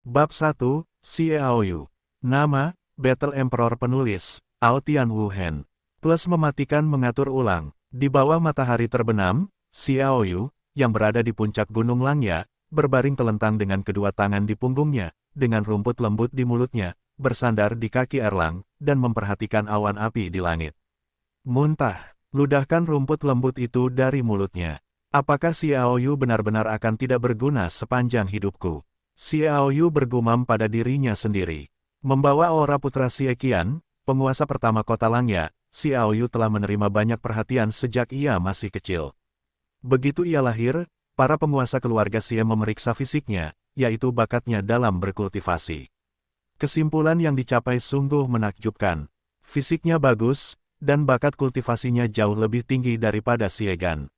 Bab 1, Xiaoyu. Nama, Battle Emperor penulis, Aotian Wuhen. Plus mematikan mengatur ulang. Di bawah matahari terbenam, Xiaoyu, yang berada di puncak Gunung Langya, berbaring telentang dengan kedua tangan di punggungnya, dengan rumput lembut di mulutnya, bersandar di kaki Erlang, dan memperhatikan awan api di langit. Muntah, ludahkan rumput lembut itu dari mulutnya. Apakah Xiaoyu benar-benar akan tidak berguna sepanjang hidupku? Xiaoyu bergumam pada dirinya sendiri. Membawa aura putra Xieqian, penguasa pertama kota Langya, Xiaoyu telah menerima banyak perhatian sejak ia masih kecil. Begitu ia lahir, para penguasa keluarga Xie memeriksa fisiknya, yaitu bakatnya dalam berkultivasi. Kesimpulan yang dicapai sungguh menakjubkan. Fisiknya bagus, dan bakat kultivasinya jauh lebih tinggi daripada Xiegan.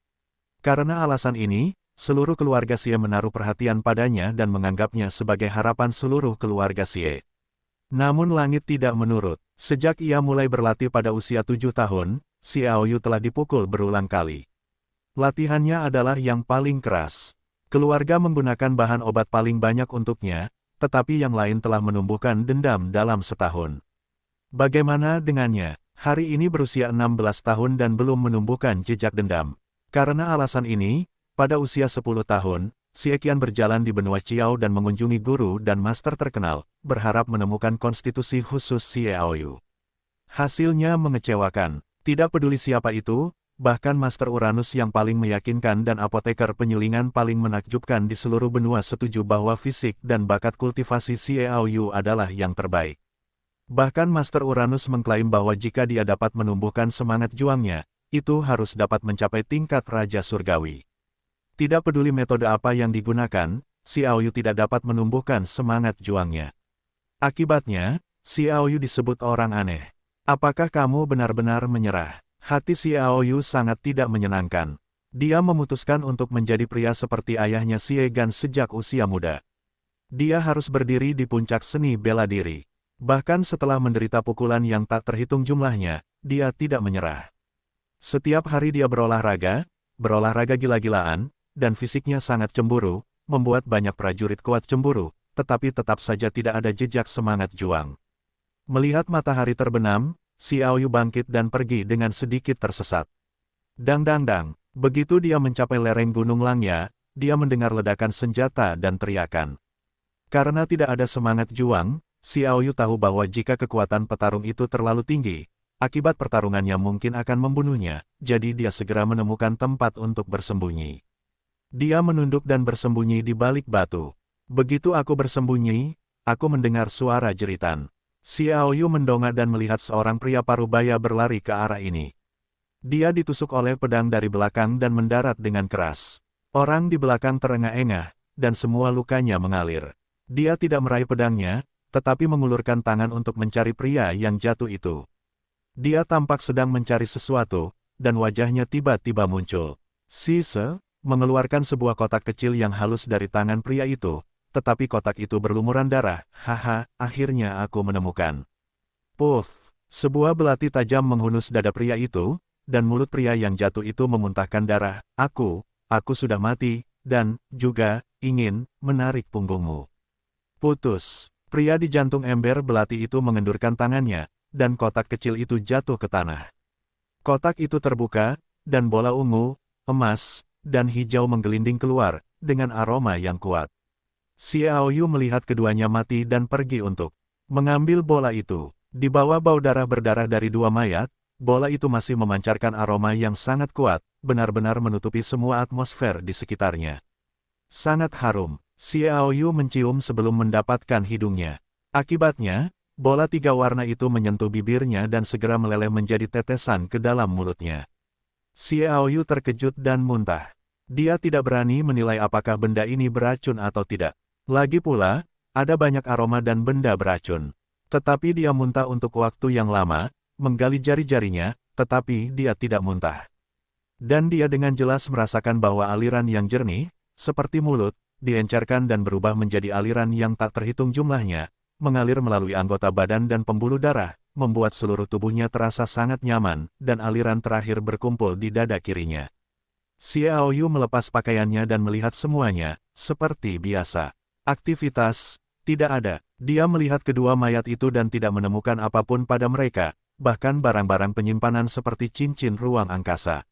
Karena alasan ini, seluruh keluarga Xie menaruh perhatian padanya dan menganggapnya sebagai harapan seluruh keluarga Xie. Namun langit tidak menurut. Sejak ia mulai berlatih pada usia 7 tahun, Xiaoyu telah dipukul berulang kali. Latihannya adalah yang paling keras. Keluarga menggunakan bahan obat paling banyak untuknya, tetapi yang lain telah menumbuhkan dendam dalam setahun. Bagaimana dengannya? Hari ini berusia 16 tahun dan belum menumbuhkan jejak dendam. Karena alasan ini, pada usia 10 tahun, Xieqian berjalan di benua Qiao dan mengunjungi guru dan master terkenal, berharap menemukan konstitusi khusus Xiaoyu. Hasilnya mengecewakan. Tidak peduli siapa itu, bahkan Master Uranus yang paling meyakinkan dan apoteker penyulingan paling menakjubkan di seluruh benua setuju bahwa fisik dan bakat kultivasi Xiaoyu adalah yang terbaik. Bahkan Master Uranus mengklaim bahwa jika dia dapat menumbuhkan semangat juangnya, itu harus dapat mencapai tingkat Raja Surgawi. Tidak peduli metode apa yang digunakan, Xiaoyu tidak dapat menumbuhkan semangat juangnya. Akibatnya, Xiaoyu disebut orang aneh. Apakah kamu benar-benar menyerah? Hati Xiaoyu sangat tidak menyenangkan. Dia memutuskan untuk menjadi pria seperti ayahnya Xiegan sejak usia muda. Dia harus berdiri di puncak seni bela diri. Bahkan setelah menderita pukulan yang tak terhitung jumlahnya, dia tidak menyerah. Setiap hari dia berolahraga gila-gilaan, dan fisiknya sangat cemburu, membuat banyak prajurit kuat cemburu, tetapi tetap saja tidak ada jejak semangat juang. Melihat matahari terbenam, Xiaoyu bangkit dan pergi dengan sedikit tersesat. Dang dang dang, begitu dia mencapai lereng Gunung Langya, dia mendengar ledakan senjata dan teriakan. Karena tidak ada semangat juang, Xiaoyu tahu bahwa jika kekuatan petarung itu terlalu tinggi, akibat pertarungannya mungkin akan membunuhnya, jadi dia segera menemukan tempat untuk bersembunyi. Dia menunduk dan bersembunyi di balik batu. Begitu aku bersembunyi, aku mendengar suara jeritan. Xiaoyu mendongak dan melihat seorang pria parubaya berlari ke arah ini. Dia ditusuk oleh pedang dari belakang dan mendarat dengan keras. Orang di belakang terengah-engah, dan semua lukanya mengalir. Dia tidak meraih pedangnya, tetapi mengulurkan tangan untuk mencari pria yang jatuh itu. Dia tampak sedang mencari sesuatu, dan wajahnya tiba-tiba muncul. Sise mengeluarkan sebuah kotak kecil yang halus dari tangan pria itu, tetapi kotak itu berlumuran darah. Haha, akhirnya aku menemukan. Puff, sebuah belati tajam menghunus dada pria itu, dan mulut pria yang jatuh itu memuntahkan darah. Aku sudah mati, dan juga ingin menarik punggungmu. Putus, pria di jantung ember belati itu mengendurkan tangannya, dan kotak kecil itu jatuh ke tanah. Kotak itu terbuka, dan bola ungu, emas, dan hijau menggelinding keluar, dengan aroma yang kuat. Xiaoyu melihat keduanya mati dan pergi untuk mengambil bola itu. Di bawah bau darah berdarah dari dua mayat, bola itu masih memancarkan aroma yang sangat kuat, benar-benar menutupi semua atmosfer di sekitarnya. Sangat harum, Xiaoyu mencium sebelum mendapatkan hidungnya. Akibatnya, bola tiga warna itu menyentuh bibirnya dan segera meleleh menjadi tetesan ke dalam mulutnya. Xiaoyu terkejut dan muntah. Dia tidak berani menilai apakah benda ini beracun atau tidak. Lagi pula, ada banyak aroma dan benda beracun. Tetapi dia muntah untuk waktu yang lama, menggali jari-jarinya, tetapi dia tidak muntah. Dan dia dengan jelas merasakan bahwa aliran yang jernih, seperti mulut, diencerkan dan berubah menjadi aliran yang tak terhitung jumlahnya, mengalir melalui anggota badan dan pembuluh darah, membuat seluruh tubuhnya terasa sangat nyaman, dan aliran terakhir berkumpul di dada kirinya. Xiaoyu melepas pakaiannya dan melihat semuanya, seperti biasa. Aktivitas, Tidak ada. Dia melihat kedua mayat itu dan tidak menemukan apapun pada mereka, bahkan barang-barang penyimpanan seperti cincin ruang angkasa.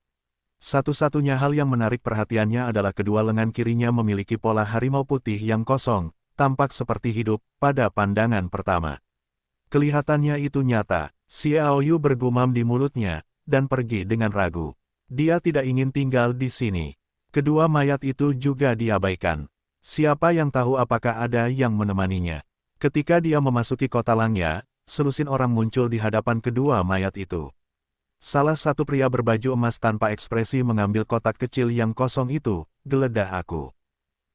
Satu-satunya hal yang menarik perhatiannya adalah kedua lengan kirinya memiliki pola harimau putih yang kosong, tampak seperti hidup pada pandangan pertama. Kelihatannya itu nyata. Xiaoyu bergumam di mulutnya, dan pergi dengan ragu. Dia tidak ingin tinggal di sini. Kedua mayat itu juga diabaikan. Siapa yang tahu apakah ada yang menemaninya? Ketika dia memasuki kota Langya, selusin orang muncul di hadapan kedua mayat itu. Salah satu pria berbaju emas tanpa ekspresi mengambil kotak kecil yang kosong itu, geledah aku.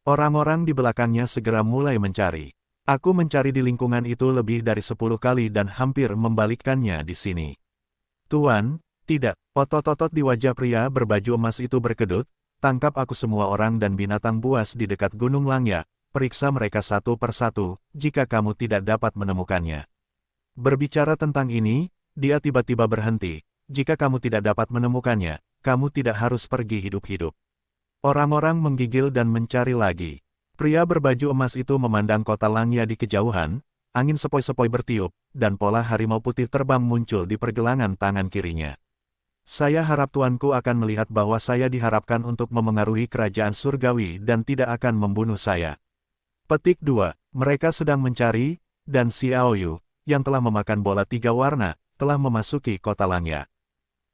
Orang-orang di belakangnya segera mulai mencari. Aku mencari di lingkungan itu lebih dari 10 kali dan hampir membalikkannya di sini. Tuan, tidak, otot-otot di wajah pria berbaju emas itu berkedut. Tangkap aku semua orang dan binatang buas di dekat Gunung Langya, periksa mereka satu persatu, jika kamu tidak dapat menemukannya. Berbicara tentang ini, dia tiba-tiba berhenti. Jika kamu tidak dapat menemukannya, kamu tidak harus pergi hidup-hidup. Orang-orang menggigil dan mencari lagi. Pria berbaju emas itu memandang kota Langya di kejauhan, angin sepoi-sepoi bertiup, dan pola harimau putih terbang muncul di pergelangan tangan kirinya. Saya harap tuanku akan melihat bahwa saya diharapkan untuk memengaruhi kerajaan surgawi dan tidak akan membunuh saya. Petik 2. Mereka sedang mencari, dan Xiaoyu, yang telah memakan bola 3 warna, telah memasuki kota Langya.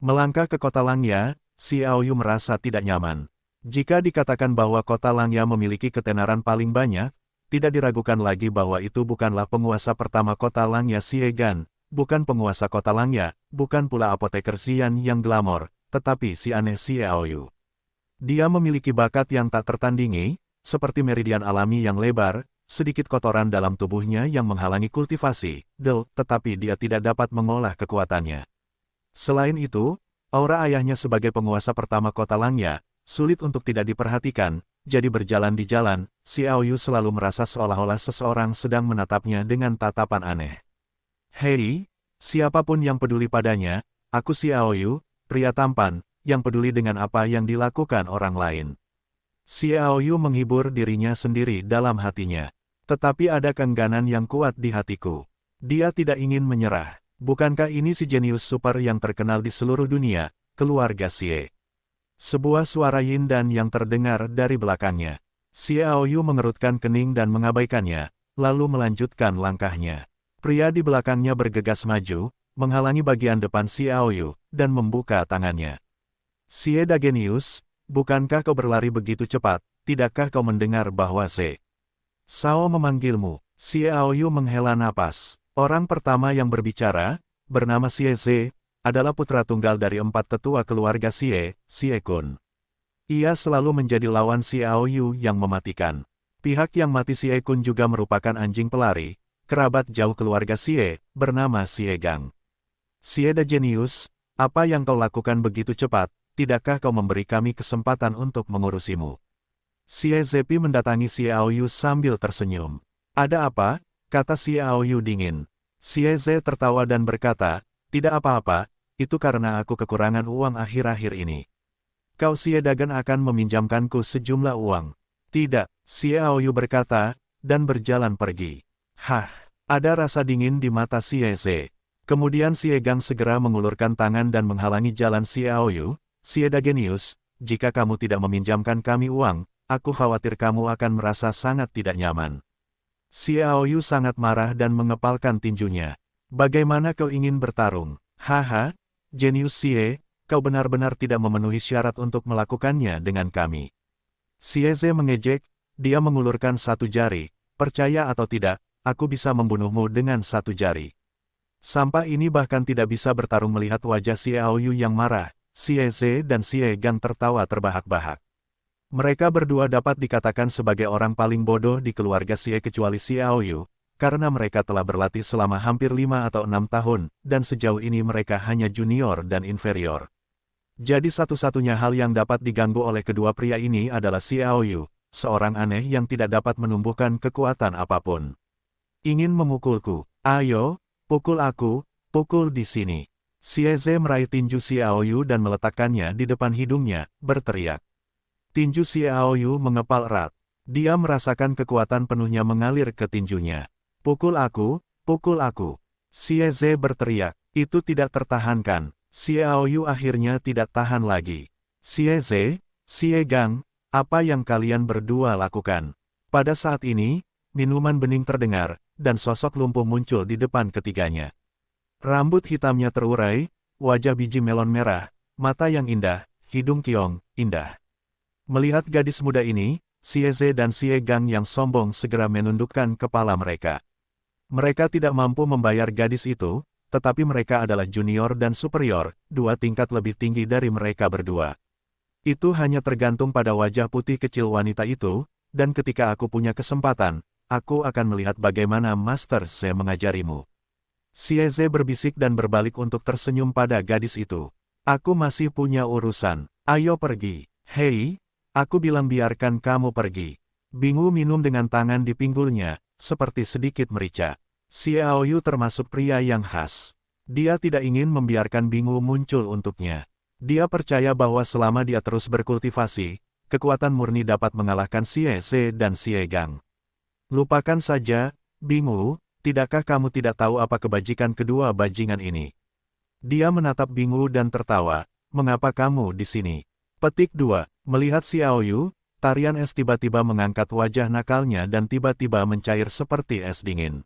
Melangkah ke kota Langya, Xiaoyu merasa tidak nyaman. Jika dikatakan bahwa kota Langya memiliki ketenaran paling banyak, tidak diragukan lagi bahwa itu bukanlah penguasa pertama kota Langya Xie Gan. Bukan penguasa kota Langya, bukan pula apoteker Xian yang glamor, tetapi si aneh Xiaoyu. Dia memiliki bakat yang tak tertandingi, seperti meridian alami yang lebar, sedikit kotoran dalam tubuhnya yang menghalangi kultivasi, tetapi dia tidak dapat mengolah kekuatannya. Selain itu, aura ayahnya sebagai penguasa pertama kota Langya, sulit untuk tidak diperhatikan, jadi berjalan di jalan, Xiaoyu selalu merasa seolah-olah seseorang sedang menatapnya dengan tatapan aneh. Hei, siapapun yang peduli padanya, aku Xiaoyu, pria tampan, yang peduli dengan apa yang dilakukan orang lain. Xiaoyu menghibur dirinya sendiri dalam hatinya. Tetapi ada keengganan yang kuat di hatiku. Dia tidak ingin menyerah. Bukankah ini si jenius super yang terkenal di seluruh dunia, keluarga Xie? Sebuah suara yin dan yang terdengar dari belakangnya. Xiaoyu mengerutkan kening dan mengabaikannya, lalu melanjutkan langkahnya. Pria di belakangnya bergegas maju, menghalangi bagian depan Xiaoyu, dan membuka tangannya. Xie Dagenius, bukankah kau berlari begitu cepat, tidakkah kau mendengar bahwa Sao memanggilmu? Xiaoyu menghela napas. Orang pertama yang berbicara, bernama Xie Ze, adalah putra tunggal dari 4 tetua keluarga Xie, Xie Kun. Ia selalu menjadi lawan Xiaoyu yang mematikan. Pihak yang mati Xie Kun juga merupakan anjing pelari, kerabat jauh keluarga Xie, bernama Xie Gang. Xie Dagenius, apa yang kau lakukan begitu cepat, tidakkah kau memberi kami kesempatan untuk mengurusimu? Xie Zepi mendatangi Xiaoyu sambil tersenyum. Ada apa? Kata Xiaoyu dingin. Xie Ze tertawa dan berkata, tidak apa-apa, itu karena aku kekurangan uang akhir-akhir ini. Kau Xie Dagen akan meminjamkanku sejumlah uang. Tidak, Xiaoyu berkata, dan berjalan pergi. Hah, ada rasa dingin di mata Xie Ze. Kemudian Xie Gang segera mengulurkan tangan dan menghalangi jalan Xiaoyu. Xie Dagenius, jika kamu tidak meminjamkan kami uang, aku khawatir kamu akan merasa sangat tidak nyaman. Xiaoyu sangat marah dan mengepalkan tinjunya. Bagaimana kau ingin bertarung? Haha, jenius Xie, kau benar-benar tidak memenuhi syarat untuk melakukannya dengan kami. Xie Ze mengejek, dia mengulurkan satu jari, percaya atau tidak, aku bisa membunuhmu dengan satu jari. Sampah ini bahkan tidak bisa bertarung melihat wajah Xiaoyu yang marah. Xie Ze dan Xie Gang tertawa terbahak-bahak. Mereka berdua dapat dikatakan sebagai orang paling bodoh di keluarga Xie kecuali Xiaoyu, karena mereka telah berlatih selama hampir 5 atau 6 tahun, dan sejauh ini mereka hanya junior dan inferior. Jadi satu-satunya hal yang dapat diganggu oleh kedua pria ini adalah Xiaoyu, seorang aneh yang tidak dapat menumbuhkan kekuatan apapun. Ingin memukulku? Ayo, pukul aku, pukul di sini. Xie Ze meraih tinju Xiaoyu dan meletakkannya di depan hidungnya, berteriak. Tinju Xiaoyu mengepal erat. Dia merasakan kekuatan penuhnya mengalir ke tinjunya. Pukul aku, pukul aku. Xie Ze berteriak. Itu tidak tertahankan. Xiaoyu akhirnya tidak tahan lagi. Xie Ze, Xie Gang, apa yang kalian berdua lakukan? Pada saat ini, minuman bening terdengar, dan sosok lumpuh muncul di depan ketiganya. Rambut hitamnya terurai, wajah biji melon merah, mata yang indah, hidung kiong, indah. Melihat gadis muda ini, Xie Ze dan Xie Gang yang sombong segera menundukkan kepala mereka. Mereka tidak mampu membayar gadis itu, tetapi mereka adalah junior dan superior, 2 tingkat lebih tinggi dari mereka berdua. Itu hanya tergantung pada wajah putih kecil wanita itu, dan ketika aku punya kesempatan, aku akan melihat bagaimana Master Ze mengajarimu. Xie Ze berbisik dan berbalik untuk tersenyum pada gadis itu. Aku masih punya urusan, ayo pergi. Hei, aku bilang biarkan kamu pergi. Bingu minum dengan tangan di pinggulnya, seperti sedikit merica. Xiaoyu termasuk pria yang khas. Dia tidak ingin membiarkan Bingu muncul untuknya. Dia percaya bahwa selama dia terus berkultivasi, kekuatan murni dapat mengalahkan Xie Ze dan Xie Gang. Lupakan saja, Bingu, tidakkah kamu tidak tahu apa kebajikan kedua bajingan ini? Dia menatap Bingu dan tertawa, mengapa kamu di sini? Petik 2. Melihat Xiaoyu, tarian es tiba-tiba mengangkat wajah nakalnya dan tiba-tiba mencair seperti es dingin.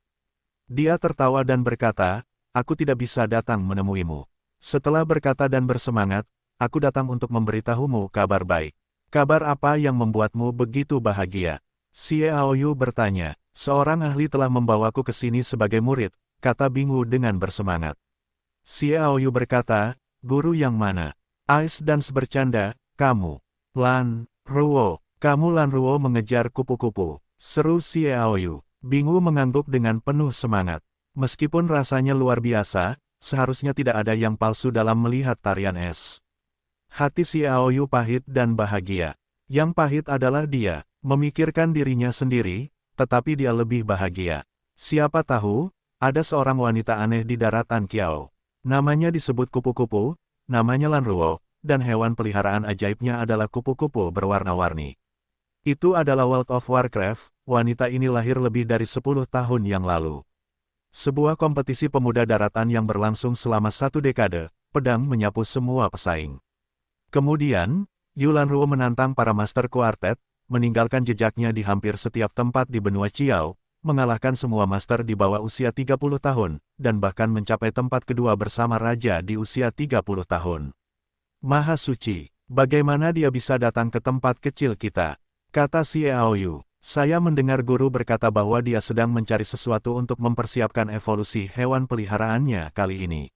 Dia tertawa dan berkata, aku tidak bisa datang menemuimu. Setelah berkata dan bersemangat, aku datang untuk memberitahumu kabar baik. Kabar apa yang membuatmu begitu bahagia? Xiaoyu bertanya. Seorang ahli telah membawaku ke sini sebagai murid, kata Bingu dengan bersemangat. Xiaoyu berkata, guru yang mana? Ice Dance bercanda, kamu. Lan Ruo, kamu Lan Ruo mengejar kupu-kupu, seru Xiaoyu. Bingu mengangguk dengan penuh semangat. Meskipun rasanya luar biasa, seharusnya tidak ada yang palsu dalam melihat tarian es. Hati Xiaoyu pahit dan bahagia. Yang pahit adalah dia, memikirkan dirinya sendiri, tetapi dia lebih bahagia. Siapa tahu, ada seorang wanita aneh di daratan Kiao. Namanya disebut kupu-kupu, namanya Lan Ruo, dan hewan peliharaan ajaibnya adalah kupu-kupu berwarna-warni. Itu adalah World of Warcraft, wanita ini lahir lebih dari 10 tahun yang lalu. Sebuah kompetisi pemuda daratan yang berlangsung selama 1 dekade, pedang menyapu semua pesaing. Kemudian, Yulan Ruo menantang para Master Quartet, meninggalkan jejaknya di hampir setiap tempat di benua Chiao, mengalahkan semua Master di bawah usia 30 tahun, dan bahkan mencapai tempat kedua bersama Raja di usia 30 tahun. Maha Suci, bagaimana dia bisa datang ke tempat kecil kita? Kata Xiaoyu. Saya mendengar guru berkata bahwa dia sedang mencari sesuatu untuk mempersiapkan evolusi hewan peliharaannya kali ini.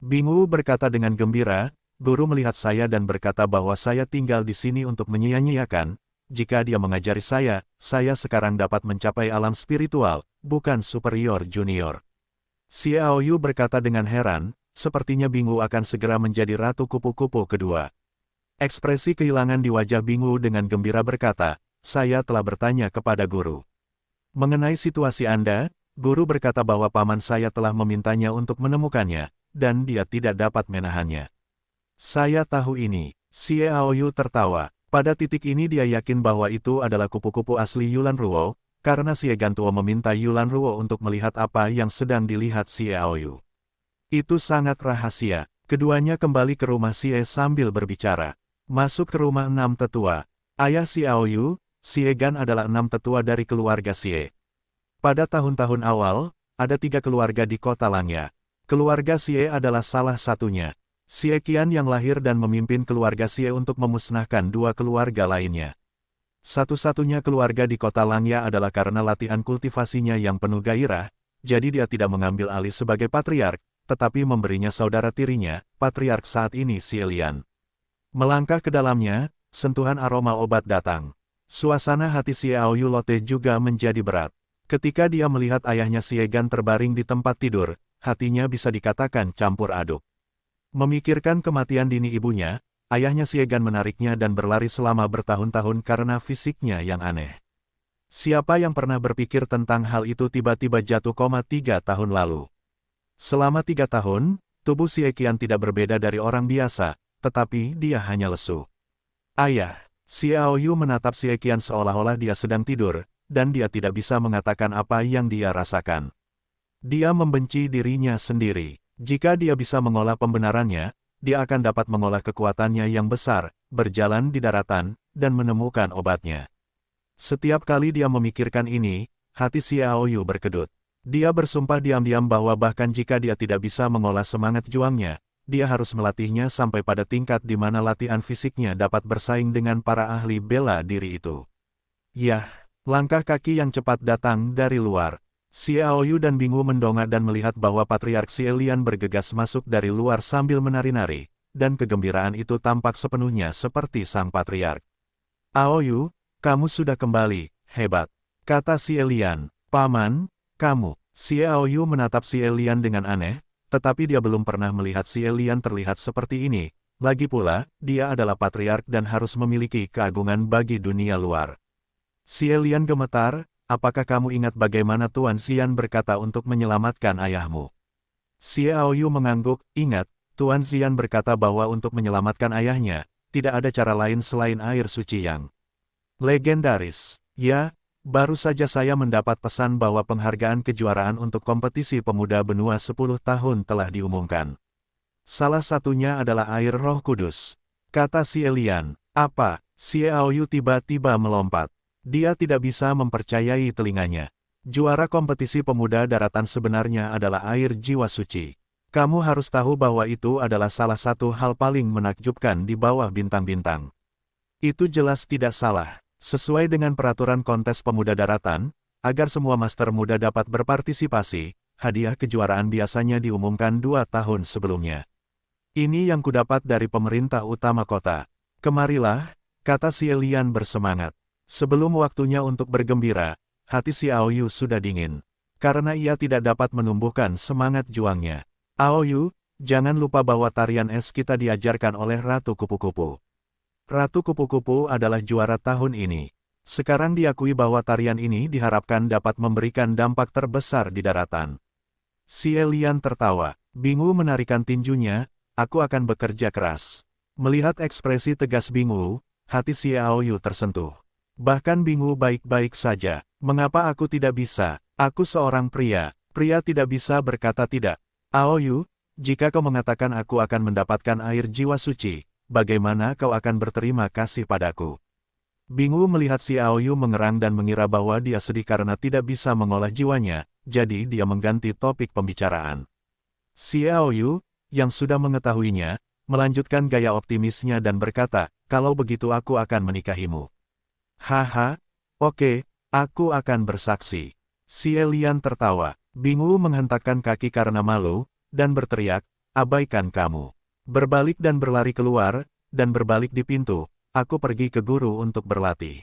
Bingu berkata dengan gembira, guru melihat saya dan berkata bahwa saya tinggal di sini untuk menyia-nyiakan. Jika dia mengajari saya sekarang dapat mencapai alam spiritual, bukan superior junior. Xiaoyu berkata dengan heran, sepertinya Bingu akan segera menjadi ratu kupu-kupu kedua. Ekspresi kehilangan di wajah Bingu dengan gembira berkata, saya telah bertanya kepada guru. Mengenai situasi Anda, guru berkata bahwa paman saya telah memintanya untuk menemukannya, dan dia tidak dapat menahannya. Saya tahu ini. Xiaoyu tertawa. Pada titik ini dia yakin bahwa itu adalah kupu-kupu asli Yulan Ruo, karena Xie Gantuo meminta Yulan Ruo untuk melihat apa yang sedang dilihat Xiaoyu. Itu sangat rahasia. Keduanya kembali ke rumah Xie sambil berbicara. Masuk ke rumah 6 tetua. Ayah Xiaoyu, Xie Gan adalah 6 tetua dari keluarga Xie. Pada tahun-tahun awal, ada 3 keluarga di kota Langya. Keluarga Xie adalah salah satunya. Xie Qian yang lahir dan memimpin keluarga Xie untuk memusnahkan 2 keluarga lainnya. Satu-satunya keluarga di kota Langya adalah karena latihan kultivasinya yang penuh gairah, jadi dia tidak mengambil alih sebagai patriark, tetapi memberinya saudara tirinya, patriark saat ini Xie Lian. Melangkah ke dalamnya, sentuhan aroma obat datang. Suasana hati Xiaoyu Lotte juga menjadi berat. Ketika dia melihat ayahnya Xie Gan terbaring di tempat tidur, hatinya bisa dikatakan campur aduk. Memikirkan kematian dini ibunya, ayahnya Xie Gan menariknya dan berlari selama bertahun-tahun karena fisiknya yang aneh. Siapa yang pernah berpikir tentang hal itu tiba-tiba jatuh 3 tahun lalu. Selama 3 tahun, tubuh Xie Qian tidak berbeda dari orang biasa, tetapi dia hanya lesu. Ayah, Xiaoyu menatap Xie Qian seolah-olah dia sedang tidur, dan dia tidak bisa mengatakan apa yang dia rasakan. Dia membenci dirinya sendiri. Jika dia bisa mengolah pembenarannya, dia akan dapat mengolah kekuatannya yang besar, berjalan di daratan, dan menemukan obatnya. Setiap kali dia memikirkan ini, hati Xiaoyu berkedut. Dia bersumpah diam-diam bahwa bahkan jika dia tidak bisa mengolah semangat juangnya, dia harus melatihnya sampai pada tingkat di mana latihan fisiknya dapat bersaing dengan para ahli bela diri itu. Yah, langkah kaki yang cepat datang dari luar. Xiaoyu dan Bingwu mendongak dan melihat bahwa Patriark Xie Lian bergegas masuk dari luar sambil menari-nari, dan kegembiraan itu tampak sepenuhnya seperti sang Patriark. "Aoyu, kamu sudah kembali, hebat," kata Xie Lian. "Paman, kamu." Xiaoyu menatap Xie Lian dengan aneh, tetapi dia belum pernah melihat Xie Lian terlihat seperti ini. Lagi pula, dia adalah patriark dan harus memiliki keagungan bagi dunia luar. Xie Lian gemetar, "Apakah kamu ingat bagaimana Tuan Xian berkata untuk menyelamatkan ayahmu?" Xiaoyu mengangguk, "Ingat, Tuan Xian berkata bahwa untuk menyelamatkan ayahnya, tidak ada cara lain selain air suci yang legendaris. Ya, baru saja saya mendapat pesan bahwa penghargaan kejuaraan untuk kompetisi pemuda benua 10 tahun telah diumumkan. Salah satunya adalah air Roh Kudus," kata Xie Lian. "Apa?" Xiaoyu tiba-tiba melompat. Dia tidak bisa mempercayai telinganya. Juara kompetisi pemuda daratan sebenarnya adalah air jiwa suci. Kamu harus tahu bahwa itu adalah salah satu hal paling menakjubkan di bawah bintang-bintang. Itu jelas tidak salah. Sesuai dengan peraturan kontes pemuda daratan, agar semua master muda dapat berpartisipasi, hadiah kejuaraan biasanya diumumkan 2 tahun sebelumnya. "Ini yang kudapat dari pemerintah utama kota. Kemarilah," kata Xie Lian bersemangat. Sebelum waktunya untuk bergembira, hati Xiaoyu sudah dingin, karena ia tidak dapat menumbuhkan semangat juangnya. "Aoyu, jangan lupa bahwa tarian es kita diajarkan oleh Ratu Kupu-Kupu. Ratu Kupu-Kupu adalah juara tahun ini. Sekarang diakui bahwa tarian ini diharapkan dapat memberikan dampak terbesar di daratan." Xie Lian tertawa. Bingwu menarikan tinjunya, "Aku akan bekerja keras." Melihat ekspresi tegas Bingwu, hati Xiaoyu tersentuh. Bahkan Bingwu baik-baik saja. "Mengapa aku tidak bisa? Aku seorang pria. Pria tidak bisa berkata tidak." "Aoyu, jika kau mengatakan aku akan mendapatkan air jiwa suci, bagaimana kau akan berterima kasih padaku?" Bingwu melihat Xiaoyu mengerang dan mengira bahwa dia sedih karena tidak bisa mengolah jiwanya, jadi dia mengganti topik pembicaraan. Xiaoyu, yang sudah mengetahuinya, melanjutkan gaya optimisnya dan berkata, "Kalau begitu aku akan menikahimu." "Haha, oke, aku akan bersaksi." Xie Lian tertawa. Bingwu menghentakkan kaki karena malu, dan berteriak, "Abaikan kamu." Berbalik dan berlari keluar, dan berbalik di pintu, "Aku pergi ke guru untuk berlatih."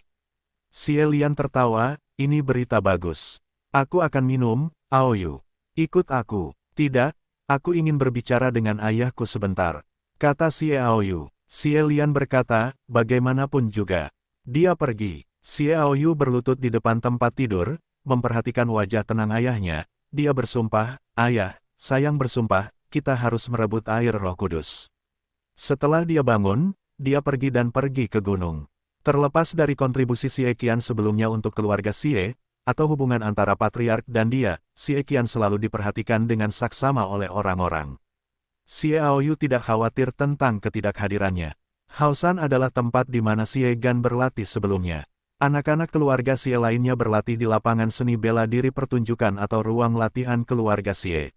Xie Lian tertawa, "Ini berita bagus. Aku akan minum, Aoyu. Ikut aku." "Tidak, aku ingin berbicara dengan ayahku sebentar," kata Xiaoyu. Xie Lian berkata, "Bagaimanapun juga." Dia pergi. Xiaoyu berlutut di depan tempat tidur, memperhatikan wajah tenang ayahnya. Dia bersumpah, "Ayah, sayang bersumpah, kita harus merebut air Roh Kudus." Setelah dia bangun, dia pergi ke gunung. Terlepas dari kontribusi Xie Qian sebelumnya untuk keluarga Xie, atau hubungan antara patriark dan dia, Xie Qian selalu diperhatikan dengan saksama oleh orang-orang. Xiaoyu tidak khawatir tentang ketidakhadirannya. Haosan adalah tempat di mana Xie Gan berlatih sebelumnya. Anak-anak keluarga Xie lainnya berlatih di lapangan seni bela diri pertunjukan atau ruang latihan keluarga Xie.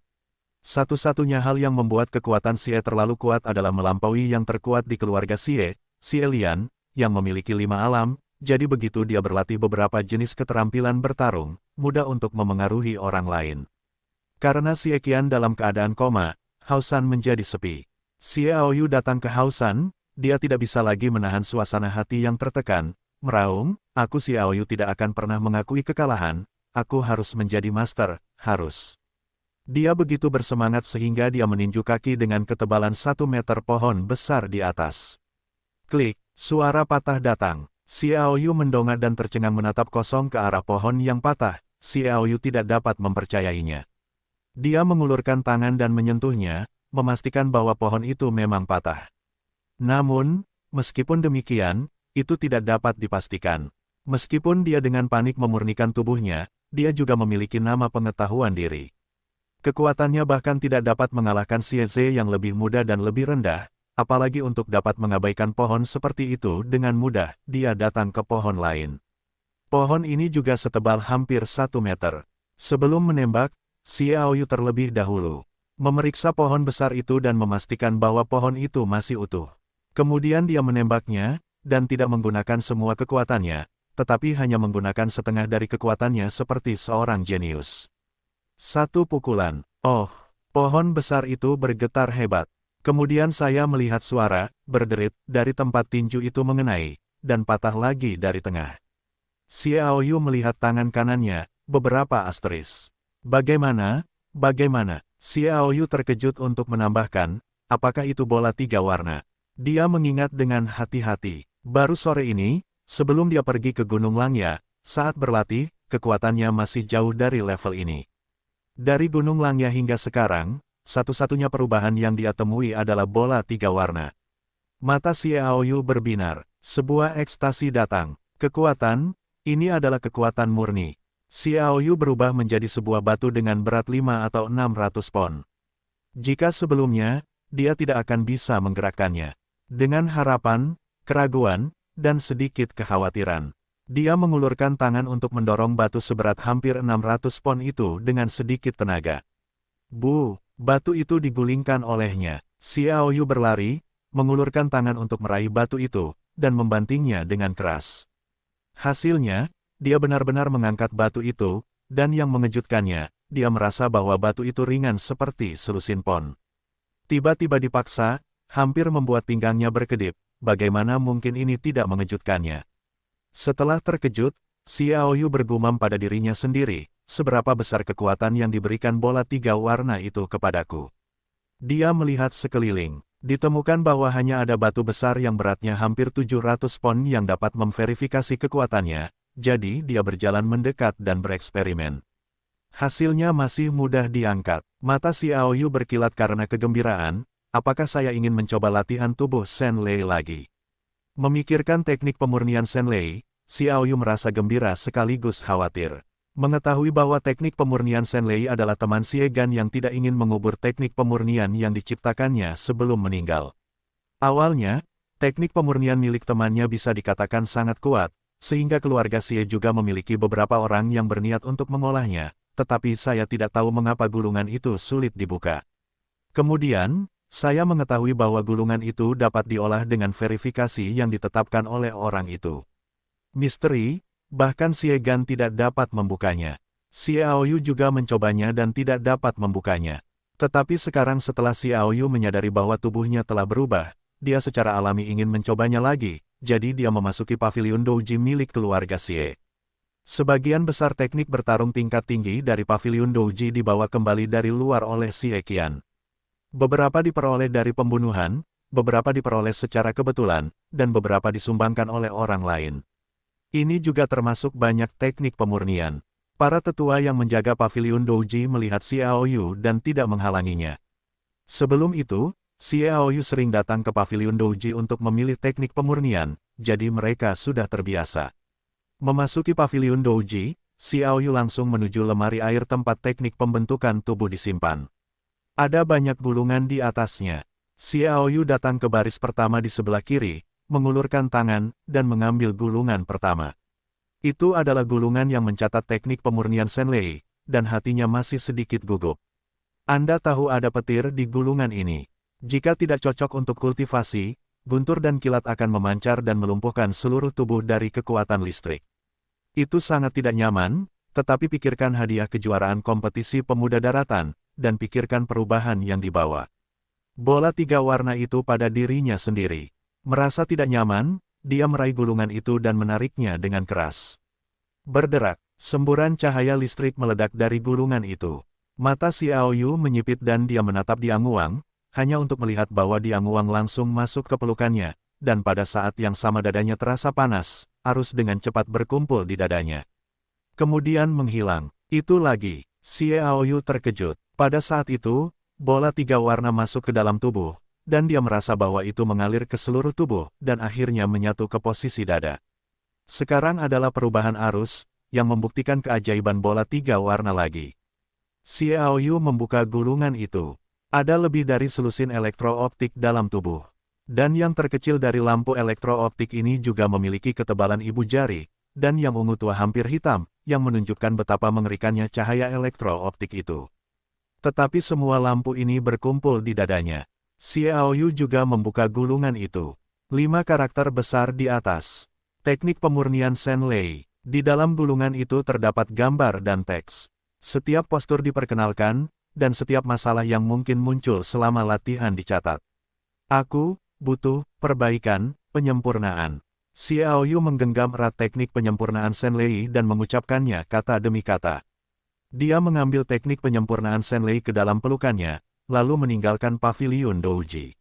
Satu-satunya hal yang membuat kekuatan Xie terlalu kuat adalah melampaui yang terkuat di keluarga Xie, Xie Lian, yang memiliki 5 alam, jadi begitu dia berlatih beberapa jenis keterampilan bertarung, mudah untuk memengaruhi orang lain. Karena Xie Qian dalam keadaan koma, Haosan menjadi sepi. Xiaoyu datang ke Haosan, dia tidak bisa lagi menahan suasana hati yang tertekan, meraung, "Aku Xiaoyu tidak akan pernah mengakui kekalahan, aku harus menjadi master, harus." Dia begitu bersemangat sehingga dia meninju kaki dengan ketebalan 1 meter pohon besar di atas. Klik, suara patah datang. Xiaoyu mendongak dan tercengang menatap kosong ke arah pohon yang patah. Xiaoyu tidak dapat mempercayainya. Dia mengulurkan tangan dan menyentuhnya, memastikan bahwa pohon itu memang patah. Namun, meskipun demikian, itu tidak dapat dipastikan. Meskipun dia dengan panik memurnikan tubuhnya, dia juga memiliki nama pengetahuan diri. Kekuatannya bahkan tidak dapat mengalahkan Xie Zhe yang lebih muda dan lebih rendah, apalagi untuk dapat mengabaikan pohon seperti itu dengan mudah, dia datang ke pohon lain. Pohon ini juga setebal hampir 1 meter. Sebelum menembak, Xiaoyu terlebih dahulu memeriksa pohon besar itu dan memastikan bahwa pohon itu masih utuh. Kemudian dia menembaknya, dan tidak menggunakan semua kekuatannya, tetapi hanya menggunakan setengah dari kekuatannya seperti seorang jenius. Satu pukulan. Oh, pohon besar itu bergetar hebat. Kemudian saya melihat suara, berderit, dari tempat tinju itu mengenai, dan patah lagi dari tengah. Xiaoyu melihat tangan kanannya, beberapa asteris. Bagaimana? Xiaoyu terkejut untuk menambahkan, apakah itu bola 3 warna? Dia mengingat dengan hati-hati. Baru sore ini, sebelum dia pergi ke Gunung Langya, saat berlatih, kekuatannya masih jauh dari level ini. Dari Gunung Langya hingga sekarang, satu-satunya perubahan yang dia temui adalah bola 3 warna. Mata Xiaoyu berbinar, sebuah ekstasi datang. Kekuatan, ini adalah kekuatan murni. Xiaoyu berubah menjadi sebuah batu dengan berat 5 atau 600 pon. Jika sebelumnya, dia tidak akan bisa menggerakkannya. Dengan harapan, keraguan, dan sedikit kekhawatiran, dia mengulurkan tangan untuk mendorong batu seberat hampir 600 pon itu dengan sedikit tenaga. Batu itu digulingkan olehnya. Xiaoyu berlari, mengulurkan tangan untuk meraih batu itu, dan membantingnya dengan keras. Hasilnya, dia benar-benar mengangkat batu itu, dan yang mengejutkannya, dia merasa bahwa batu itu ringan seperti selusin pon. Tiba-tiba dipaksa, hampir membuat pinggangnya berkedip, bagaimana mungkin ini tidak mengejutkannya. Setelah terkejut, Xiaoyu bergumam pada dirinya sendiri, seberapa besar kekuatan yang diberikan bola 3 warna itu kepadaku. Dia melihat sekeliling, ditemukan bahwa hanya ada batu besar yang beratnya hampir 700 pon yang dapat memverifikasi kekuatannya. Jadi dia berjalan mendekat dan bereksperimen. Hasilnya masih mudah diangkat. Mata Xiaoyu berkilat karena kegembiraan, apakah saya ingin mencoba latihan tubuh Shen Lei lagi? Memikirkan teknik pemurnian Shen Lei, Xiaoyu merasa gembira sekaligus khawatir. Mengetahui bahwa teknik pemurnian Shen Lei adalah teman Xie Gan yang tidak ingin mengubur teknik pemurnian yang diciptakannya sebelum meninggal. Awalnya, teknik pemurnian milik temannya bisa dikatakan sangat kuat, sehingga keluarga Xie juga memiliki beberapa orang yang berniat untuk mengolahnya, tetapi saya tidak tahu mengapa gulungan itu sulit dibuka. Kemudian, saya mengetahui bahwa gulungan itu dapat diolah dengan verifikasi yang ditetapkan oleh orang itu. Misteri, bahkan Xie Gan tidak dapat membukanya. Xiaoyu juga mencobanya dan tidak dapat membukanya. Tetapi sekarang setelah Xiaoyu menyadari bahwa tubuhnya telah berubah, dia secara alami ingin mencobanya lagi. Jadi dia memasuki paviliun Douji milik keluarga Xie. Sebagian besar teknik bertarung tingkat tinggi dari paviliun Douji dibawa kembali dari luar oleh Xie Qian. Beberapa diperoleh dari pembunuhan, beberapa diperoleh secara kebetulan, dan beberapa disumbangkan oleh orang lain. Ini juga termasuk banyak teknik pemurnian. Para tetua yang menjaga paviliun Douji melihat Xiaoyu dan tidak menghalanginya. Sebelum itu, Xiaoyu sering datang ke paviliun Douji untuk memilih teknik pemurnian, jadi mereka sudah terbiasa. Memasuki paviliun Douji, Xiaoyu langsung menuju lemari air tempat teknik pembentukan tubuh disimpan. Ada banyak gulungan di atasnya. Xiaoyu datang ke baris pertama di sebelah kiri, mengulurkan tangan, dan mengambil gulungan pertama. Itu adalah gulungan yang mencatat teknik pemurnian Shen Lei, dan hatinya masih sedikit gugup. Anda tahu ada petir di gulungan ini. Jika tidak cocok untuk kultivasi, guntur dan kilat akan memancar dan melumpuhkan seluruh tubuh dari kekuatan listrik. Itu sangat tidak nyaman, tetapi pikirkan hadiah kejuaraan kompetisi pemuda daratan, dan pikirkan perubahan yang dibawa. Bola 3 warna itu pada dirinya sendiri. Merasa tidak nyaman, dia meraih gulungan itu dan menariknya dengan keras. Berderak, semburan cahaya listrik meledak dari gulungan itu. Mata Xiaoyu menyipit dan dia menatap Diang Guang, hanya untuk melihat bahwa Diang Guang langsung masuk ke pelukannya, dan pada saat yang sama dadanya terasa panas, arus dengan cepat berkumpul di dadanya. Kemudian menghilang. Itu lagi, Xiaoyu terkejut. Pada saat itu, bola 3 warna masuk ke dalam tubuh, dan dia merasa bahwa itu mengalir ke seluruh tubuh, dan akhirnya menyatu ke posisi dada. Sekarang adalah perubahan arus, yang membuktikan keajaiban bola 3 warna lagi. Xiaoyu membuka gulungan itu. Ada lebih dari selusin elektrooptik dalam tubuh. Dan yang terkecil dari lampu elektrooptik ini juga memiliki ketebalan ibu jari, dan yang ungu tua hampir hitam, yang menunjukkan betapa mengerikannya cahaya elektrooptik itu. Tetapi semua lampu ini berkumpul di dadanya. Xiaoyu juga membuka gulungan itu. 5 karakter besar di atas. Teknik pemurnian Shenlei. Di dalam gulungan itu terdapat gambar dan teks. Setiap postur diperkenalkan, dan setiap masalah yang mungkin muncul selama latihan dicatat. Aku butuh perbaikan, penyempurnaan. Xiaoyu menggenggam erat teknik penyempurnaan Shenlei dan mengucapkannya kata demi kata. Dia mengambil teknik penyempurnaan Shenlei ke dalam pelukannya, lalu meninggalkan paviliun Douji.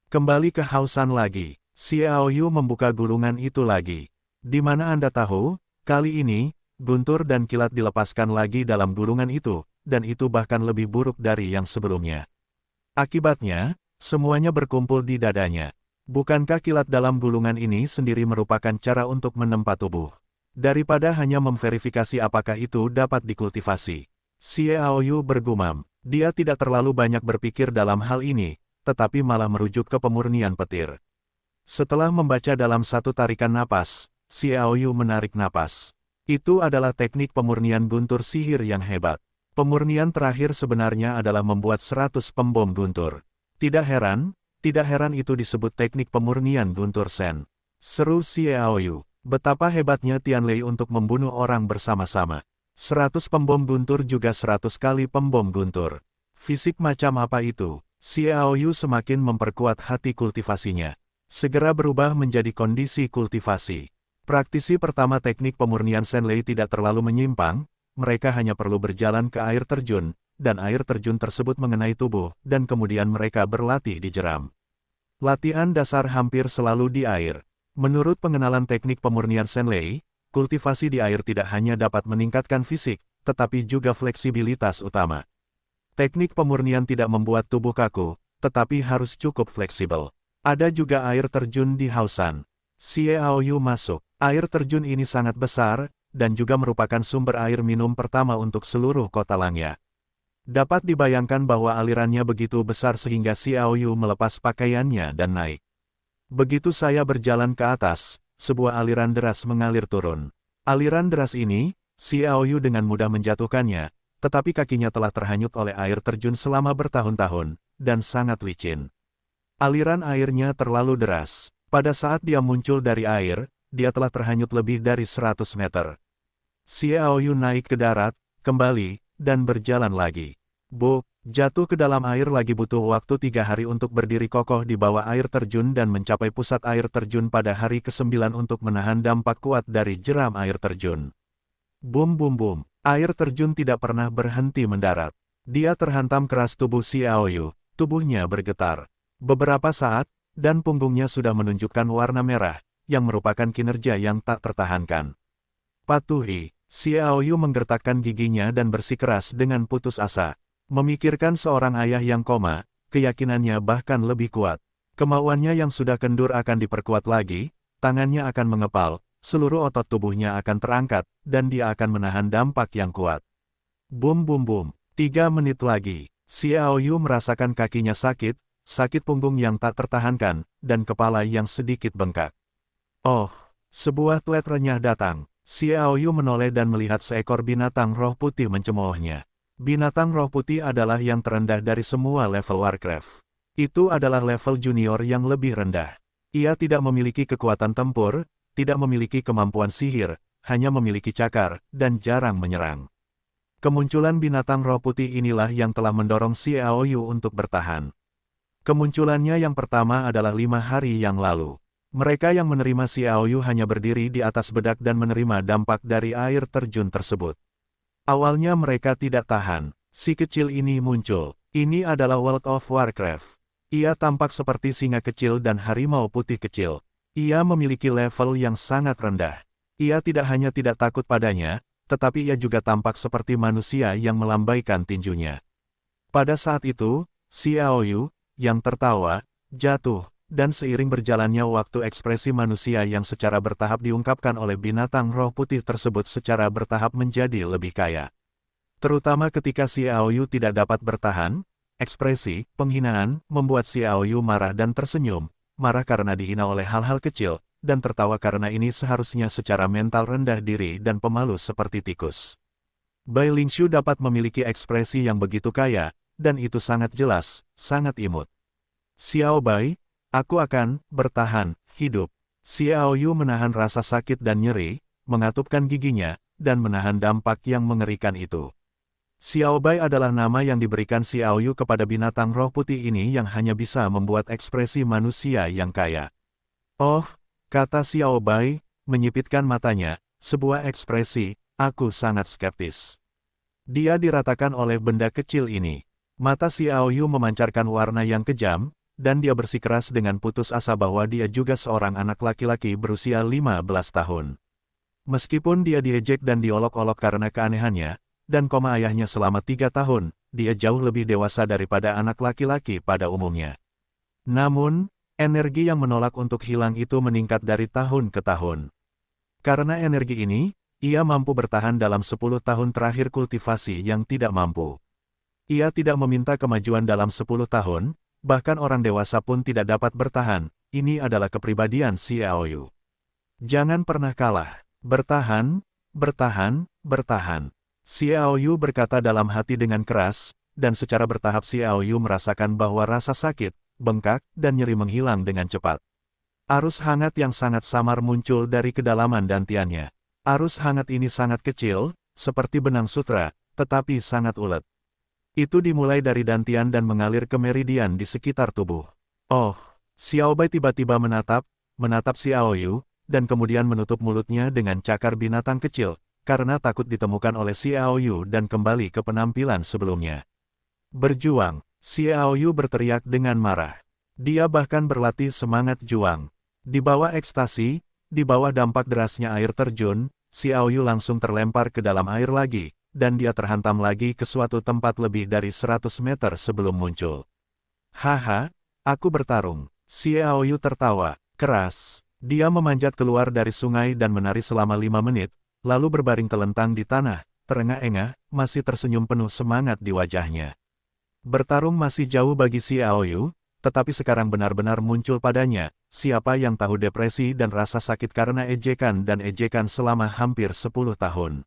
Kembali ke Haosan lagi, Xiaoyu membuka gulungan itu lagi. Di mana Anda tahu, kali ini, guntur dan kilat dilepaskan lagi dalam gulungan itu, dan itu bahkan lebih buruk dari yang sebelumnya. Akibatnya, semuanya berkumpul di dadanya. Bukankah kilat dalam gulungan ini sendiri merupakan cara untuk menempa tubuh? Daripada hanya memverifikasi apakah itu dapat dikultivasi. Xiaoyu bergumam. Dia tidak terlalu banyak berpikir dalam hal ini, tetapi malah merujuk ke pemurnian petir. Setelah membaca dalam satu tarikan napas, Xiaoyu menarik napas. Itu adalah teknik pemurnian guntur sihir yang hebat. Pemurnian terakhir sebenarnya adalah membuat 100 pembom guntur. Tidak heran itu disebut teknik pemurnian guntur Shen. Seru Xiaoyu. Betapa hebatnya Tianlei untuk membunuh orang bersama-sama. 100 pembom guntur juga 100 kali pembom guntur. Fisik macam apa itu? Xiaoyu semakin memperkuat hati kultivasinya. Segera berubah menjadi kondisi kultivasi. Praktisi pertama teknik pemurnian Shenlei tidak terlalu menyimpang. Mereka hanya perlu berjalan ke air terjun, dan air terjun tersebut mengenai tubuh, dan kemudian mereka berlatih di jeram. Latihan dasar hampir selalu di air. Menurut pengenalan teknik pemurnian Shenlei, kultivasi di air tidak hanya dapat meningkatkan fisik, tetapi juga fleksibilitas utama. Teknik pemurnian tidak membuat tubuh kaku, tetapi harus cukup fleksibel. Ada juga air terjun di Haosan. Xiaoyu masuk. Air terjun ini sangat besar, dan juga merupakan sumber air minum pertama untuk seluruh kota Langya. Dapat dibayangkan bahwa alirannya begitu besar sehingga Xiaoyu melepas pakaiannya dan naik. Begitu saya berjalan ke atas, sebuah aliran deras mengalir turun. Aliran deras ini, Xiaoyu dengan mudah menjatuhkannya, tetapi kakinya telah terhanyut oleh air terjun selama bertahun-tahun, dan sangat licin. Aliran airnya terlalu deras. Pada saat dia muncul dari air, dia telah terhanyut lebih dari 100 meter. Xiaoyu naik ke darat, kembali, dan berjalan lagi. Jatuh ke dalam air lagi butuh waktu 3 hari untuk berdiri kokoh di bawah air terjun dan mencapai pusat air terjun pada hari ke-9 untuk menahan dampak kuat dari jeram air terjun. Bum bum bum, air terjun tidak pernah berhenti mendarat. Dia terhantam keras tubuh Xiaoyu, tubuhnya bergetar. Beberapa saat, dan punggungnya sudah menunjukkan warna merah, yang merupakan kinerja yang tak tertahankan. Patuhi, Xiaoyu menggertakkan giginya dan bersikeras dengan putus asa. Memikirkan seorang ayah yang koma, keyakinannya bahkan lebih kuat. Kemauannya yang sudah kendur akan diperkuat lagi, tangannya akan mengepal, seluruh otot tubuhnya akan terangkat, dan dia akan menahan dampak yang kuat. Bum bum bum, 3 menit lagi, Xiaoyu merasakan kakinya sakit, sakit punggung yang tak tertahankan, dan kepala yang sedikit bengkak. Oh, sebuah tuet renyah datang. Xiaoyu menoleh dan melihat seekor binatang roh putih mencemoohnya. Binatang roh putih adalah yang terendah dari semua level Warcraft. Itu adalah level junior yang lebih rendah. Ia tidak memiliki kekuatan tempur, tidak memiliki kemampuan sihir, hanya memiliki cakar, dan jarang menyerang. Kemunculan binatang roh putih inilah yang telah mendorong Xiaoyu untuk bertahan. Kemunculannya yang pertama adalah 5 hari yang lalu. Mereka yang menerima Xiaoyu hanya berdiri di atas bedak dan menerima dampak dari air terjun tersebut. Awalnya mereka tidak tahan. Si kecil ini muncul. Ini adalah World of Warcraft. Ia tampak seperti singa kecil dan harimau putih kecil. Ia memiliki level yang sangat rendah. Ia tidak hanya tidak takut padanya, tetapi ia juga tampak seperti manusia yang melambaikan tinjunya. Pada saat itu, Xiaoyu, yang tertawa, jatuh, dan seiring berjalannya waktu ekspresi manusia yang secara bertahap diungkapkan oleh binatang roh putih tersebut secara bertahap menjadi lebih kaya. Terutama ketika Xiaoyu tidak dapat bertahan, ekspresi, penghinaan, membuat Xiaoyu marah dan tersenyum, marah karena dihina oleh hal-hal kecil, dan tertawa karena ini seharusnya secara mental rendah diri dan pemalu seperti tikus. Bai Lingshu dapat memiliki ekspresi yang begitu kaya, dan itu sangat jelas, sangat imut. Xiao Bai, aku akan bertahan hidup. Xiaoyu menahan rasa sakit dan nyeri, mengatupkan giginya, dan menahan dampak yang mengerikan itu. Xiao Bai adalah nama yang diberikan Xiaoyu kepada binatang roh putih ini yang hanya bisa membuat ekspresi manusia yang kaya. Oh, kata Xiao Bai, menyipitkan matanya, sebuah ekspresi, aku sangat skeptis. Dia diratakan oleh benda kecil ini. Mata Xiaoyu memancarkan warna yang kejam, dan dia bersikeras dengan putus asa bahwa dia juga seorang anak laki-laki berusia 15 tahun. Meskipun dia diejek dan diolok-olok karena keanehannya, dan koma ayahnya selama 3 tahun, dia jauh lebih dewasa daripada anak laki-laki pada umumnya. Namun, energi yang menolak untuk hilang itu meningkat dari tahun ke tahun. Karena energi ini, ia mampu bertahan dalam 10 tahun terakhir kultivasi yang tidak mampu. Ia tidak meminta kemajuan dalam 10 tahun, bahkan orang dewasa pun tidak dapat bertahan. Ini adalah kepribadian Xiaoyu. Jangan pernah kalah. Bertahan, bertahan, bertahan. Xiaoyu berkata dalam hati dengan keras, dan secara bertahap Xiaoyu merasakan bahwa rasa sakit, bengkak, dan nyeri menghilang dengan cepat. Arus hangat yang sangat samar muncul dari kedalaman dantiannya. Arus hangat ini sangat kecil, seperti benang sutra, tetapi sangat ulet. Itu dimulai dari dantian dan mengalir ke meridian di sekitar tubuh. Oh, Xiao Bai tiba-tiba menatap Xiaoyu, dan kemudian menutup mulutnya dengan cakar binatang kecil, karena takut ditemukan oleh Xiaoyu dan kembali ke penampilan sebelumnya. Berjuang, Xiaoyu berteriak dengan marah. Dia bahkan berlatih semangat juang. Di bawah ekstasi, di bawah dampak derasnya air terjun, Xiaoyu langsung terlempar ke dalam air lagi, dan dia terhantam lagi ke suatu tempat lebih dari 100 meter sebelum muncul. Haha, aku bertarung. Xiaoyu tertawa keras. Dia memanjat keluar dari sungai dan menari selama 5 menit, lalu berbaring telentang di tanah, terengah-engah, masih tersenyum penuh semangat di wajahnya. Bertarung masih jauh bagi Xiaoyu, tetapi sekarang benar-benar muncul padanya, siapa yang tahu depresi dan rasa sakit karena ejekan dan ejekan selama hampir 10 tahun.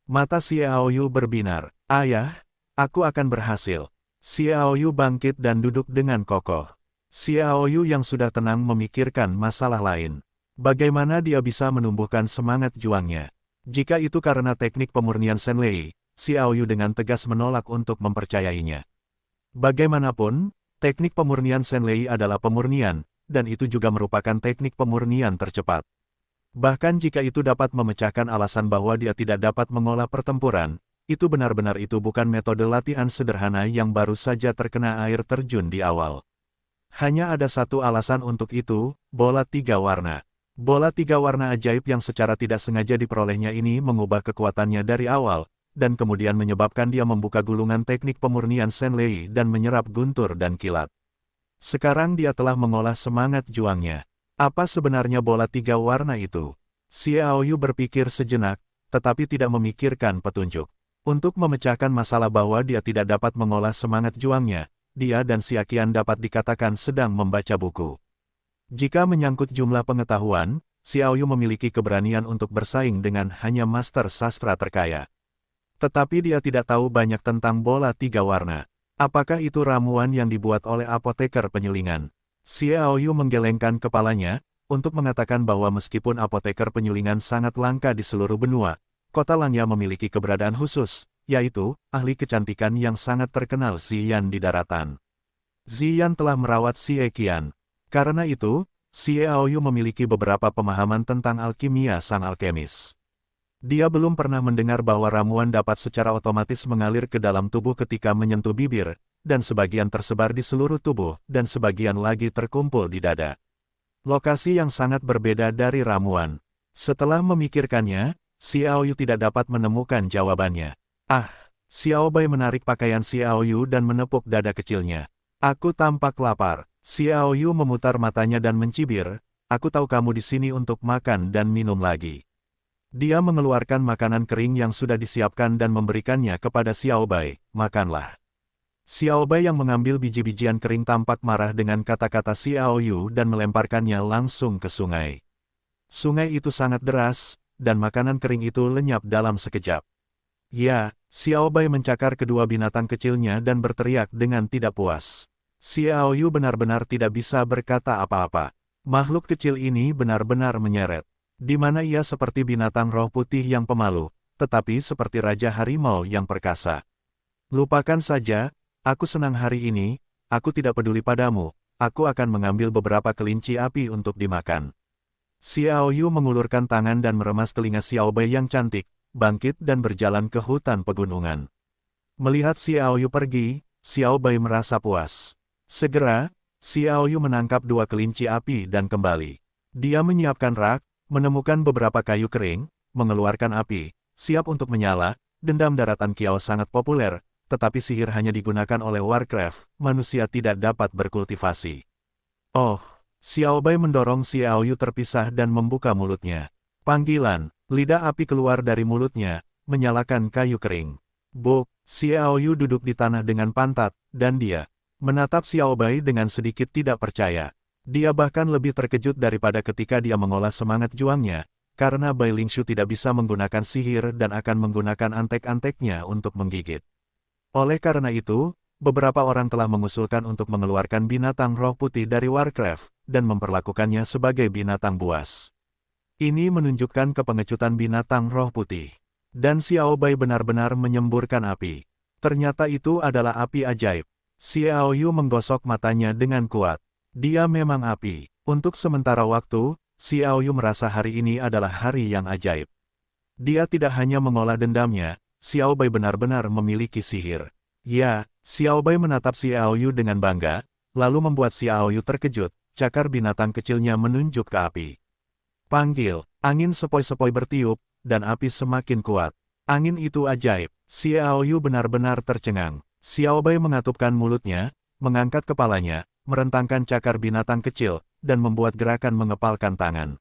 Mata Xiaoyu berbinar. Ayah, aku akan berhasil. Xiaoyu bangkit dan duduk dengan kokoh. Xiaoyu yang sudah tenang memikirkan masalah lain. Bagaimana dia bisa menumbuhkan semangat juangnya? Jika itu karena teknik pemurnian Shenlei, Xiaoyu dengan tegas menolak untuk mempercayainya. Bagaimanapun, teknik pemurnian Shenlei adalah pemurnian, dan itu juga merupakan teknik pemurnian tercepat. Bahkan jika itu dapat memecahkan alasan bahwa dia tidak dapat mengolah pertempuran, itu benar-benar itu bukan metode latihan sederhana yang baru saja terkena air terjun di awal. Hanya ada satu alasan untuk itu, bola 3 warna. Bola 3 warna ajaib yang secara tidak sengaja diperolehnya ini mengubah kekuatannya dari awal, dan kemudian menyebabkan dia membuka gulungan teknik pemurnian Shenlei dan menyerap guntur dan kilat. Sekarang dia telah mengolah semangat juangnya. Apa sebenarnya bola 3 warna itu? Xiaoyu berpikir sejenak, tetapi tidak memikirkan petunjuk. Untuk memecahkan masalah bahwa dia tidak dapat mengolah semangat juangnya, dia dan Xia Qian dapat dikatakan sedang membaca buku. Jika menyangkut jumlah pengetahuan, Xiaoyu memiliki keberanian untuk bersaing dengan hanya master sastra terkaya. Tetapi dia tidak tahu banyak tentang bola 3 warna. Apakah itu ramuan yang dibuat oleh apoteker penyulingan? Xiaoyu menggelengkan kepalanya, untuk mengatakan bahwa meskipun apoteker penyulingan sangat langka di seluruh benua, kota Langya memiliki keberadaan khusus, yaitu, ahli kecantikan yang sangat terkenal Ziyan di daratan. Ziyan telah merawat Xie Qian. Karena itu, Xiaoyu memiliki beberapa pemahaman tentang alkimia sang alkemis. Dia belum pernah mendengar bahwa ramuan dapat secara otomatis mengalir ke dalam tubuh ketika menyentuh bibir, dan sebagian tersebar di seluruh tubuh, dan sebagian lagi terkumpul di dada. Lokasi yang sangat berbeda dari ramuan. Setelah memikirkannya, Xiaoyu tidak dapat menemukan jawabannya. Ah, Xiao Bai menarik pakaian Xiaoyu dan menepuk dada kecilnya. Aku tampak lapar. Xiaoyu memutar matanya dan mencibir, aku tahu kamu di sini untuk makan dan minum lagi. Dia mengeluarkan makanan kering yang sudah disiapkan dan memberikannya kepada Xiaobai, makanlah. Xiaobai yang mengambil biji-bijian kering tampak marah dengan kata-kata Xiaoyu dan melemparkannya langsung ke sungai. Sungai itu sangat deras, dan makanan kering itu lenyap dalam sekejap. Ya, Xiaobai mencakar kedua binatang kecilnya dan berteriak dengan tidak puas. Xiaoyu benar-benar tidak bisa berkata apa-apa. Makhluk kecil ini benar-benar menyeret. Di mana ia seperti binatang roh putih yang pemalu, tetapi seperti raja harimau yang perkasa. Lupakan saja, aku senang hari ini, aku tidak peduli padamu, aku akan mengambil beberapa kelinci api untuk dimakan. Xiaoyu mengulurkan tangan dan meremas telinga Xiaobai yang cantik, bangkit dan berjalan ke hutan pegunungan. Melihat Xiaoyu pergi, Xiaobai merasa puas. Segera, Xiaoyu menangkap dua kelinci api dan kembali. Dia menyiapkan rak, menemukan beberapa kayu kering, mengeluarkan api, siap untuk menyala. Dendam daratan Kiao sangat populer, tetapi sihir hanya digunakan oleh Warcraft, manusia tidak dapat berkultivasi. Oh, Xiaobai mendorong Xiaoyu terpisah dan membuka mulutnya. Panggilan, lidah api keluar dari mulutnya, menyalakan kayu kering. Bok, Xiaoyu duduk di tanah dengan pantat, dan dia menatap Xiaobai dengan sedikit tidak percaya. Dia bahkan lebih terkejut daripada ketika dia mengolah semangat juangnya, karena Bai Lingshu tidak bisa menggunakan sihir dan akan menggunakan antek-anteknya untuk menggigit. Oleh karena itu, beberapa orang telah mengusulkan untuk mengeluarkan binatang roh putih dari Warcraft, dan memperlakukannya sebagai binatang buas. Ini menunjukkan kepengecutan binatang roh putih. Dan Xiaobai benar-benar menyemburkan api. Ternyata itu adalah api ajaib. Xiaoyu menggosok matanya dengan kuat. Dia memang api. Untuk sementara waktu, Xiaoyu merasa hari ini adalah hari yang ajaib. Dia tidak hanya mengolah dendamnya, Xiaobai benar-benar memiliki sihir. Ya, Xiaobai menatap Xiaoyu dengan bangga, lalu membuat Xiaoyu terkejut, cakar binatang kecilnya menunjuk ke api. Panggil, angin sepoi-sepoi bertiup, dan api semakin kuat. Angin itu ajaib. Xiaoyu benar-benar tercengang. Xiaobai mengatupkan mulutnya, mengangkat kepalanya, merentangkan cakar binatang kecil, dan membuat gerakan mengepalkan tangan.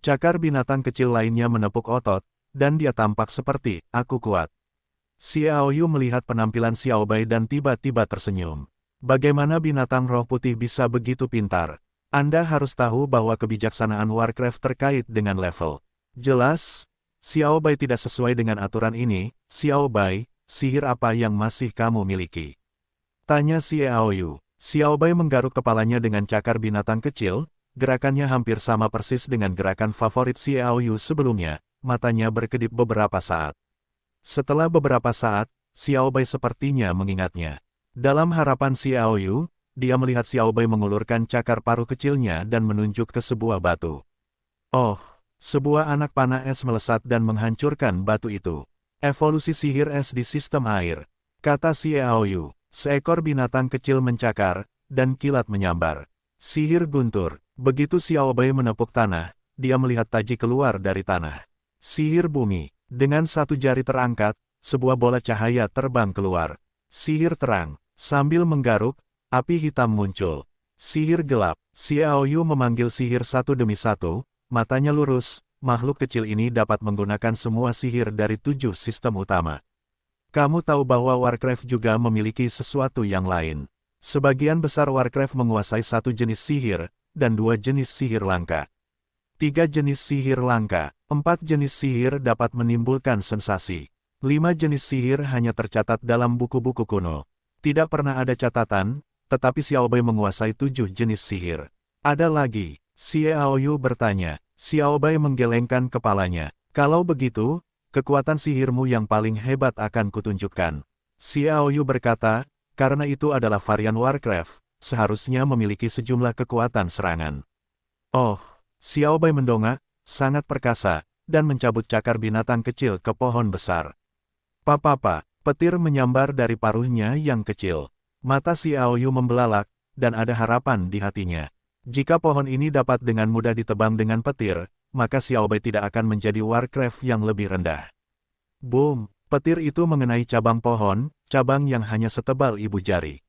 Cakar binatang kecil lainnya menepuk otot, dan dia tampak seperti, aku kuat. Xiaoyu melihat penampilan Xiaobai dan tiba-tiba tersenyum. Bagaimana binatang roh putih bisa begitu pintar? Anda harus tahu bahwa kebijaksanaan Warcraft terkait dengan level. Jelas, Xiaobai tidak sesuai dengan aturan ini. Xiaobai, sihir apa yang masih kamu miliki? Tanya Xiaoyu. Xiaobai menggaruk kepalanya dengan cakar binatang kecil, gerakannya hampir sama persis dengan gerakan favorit Xiaoyu sebelumnya, matanya berkedip beberapa saat. Setelah beberapa saat, Xiaobai sepertinya mengingatnya. Dalam harapan Xiaoyu, dia melihat Xiaobai mengulurkan cakar paruh kecilnya dan menunjuk ke sebuah batu. Oh, sebuah anak panah es melesat dan menghancurkan batu itu. Evolusi sihir es di sistem air, kata Xiaoyu. Seekor binatang kecil mencakar, dan kilat menyambar. Sihir guntur. Begitu Xiaobai menepuk tanah, dia melihat taji keluar dari tanah. Sihir bumi. Dengan satu jari terangkat, sebuah bola cahaya terbang keluar. Sihir terang. Sambil menggaruk, api hitam muncul. Sihir gelap. Xiaoyu memanggil sihir satu demi satu, matanya lurus. Makhluk kecil ini dapat menggunakan semua sihir dari 7 sistem utama. Kamu tahu bahwa Warcraft juga memiliki sesuatu yang lain. Sebagian besar Warcraft menguasai satu jenis sihir, dan 2 jenis sihir langka. 3 jenis sihir langka, 4 jenis sihir dapat menimbulkan sensasi. 5 jenis sihir hanya tercatat dalam buku-buku kuno. Tidak pernah ada catatan, tetapi Xiaobai menguasai 7 jenis sihir. Ada lagi, Xiaoyu bertanya. Xiaobai menggelengkan kepalanya. Kalau begitu, kekuatan sihirmu yang paling hebat akan kutunjukkan. Xiaoyu berkata, karena itu adalah varian Warcraft, seharusnya memiliki sejumlah kekuatan serangan. Oh, Xiaobai mendongak, sangat perkasa, dan mencabut cakar binatang kecil ke pohon besar. Papa, petir menyambar dari paruhnya yang kecil. Mata Xiaoyu membelalak, dan ada harapan di hatinya. Jika pohon ini dapat dengan mudah ditebang dengan petir, maka Xiaobai tidak akan menjadi Warcraft yang lebih rendah. Boom! Petir itu mengenai cabang pohon, cabang yang hanya setebal ibu jari.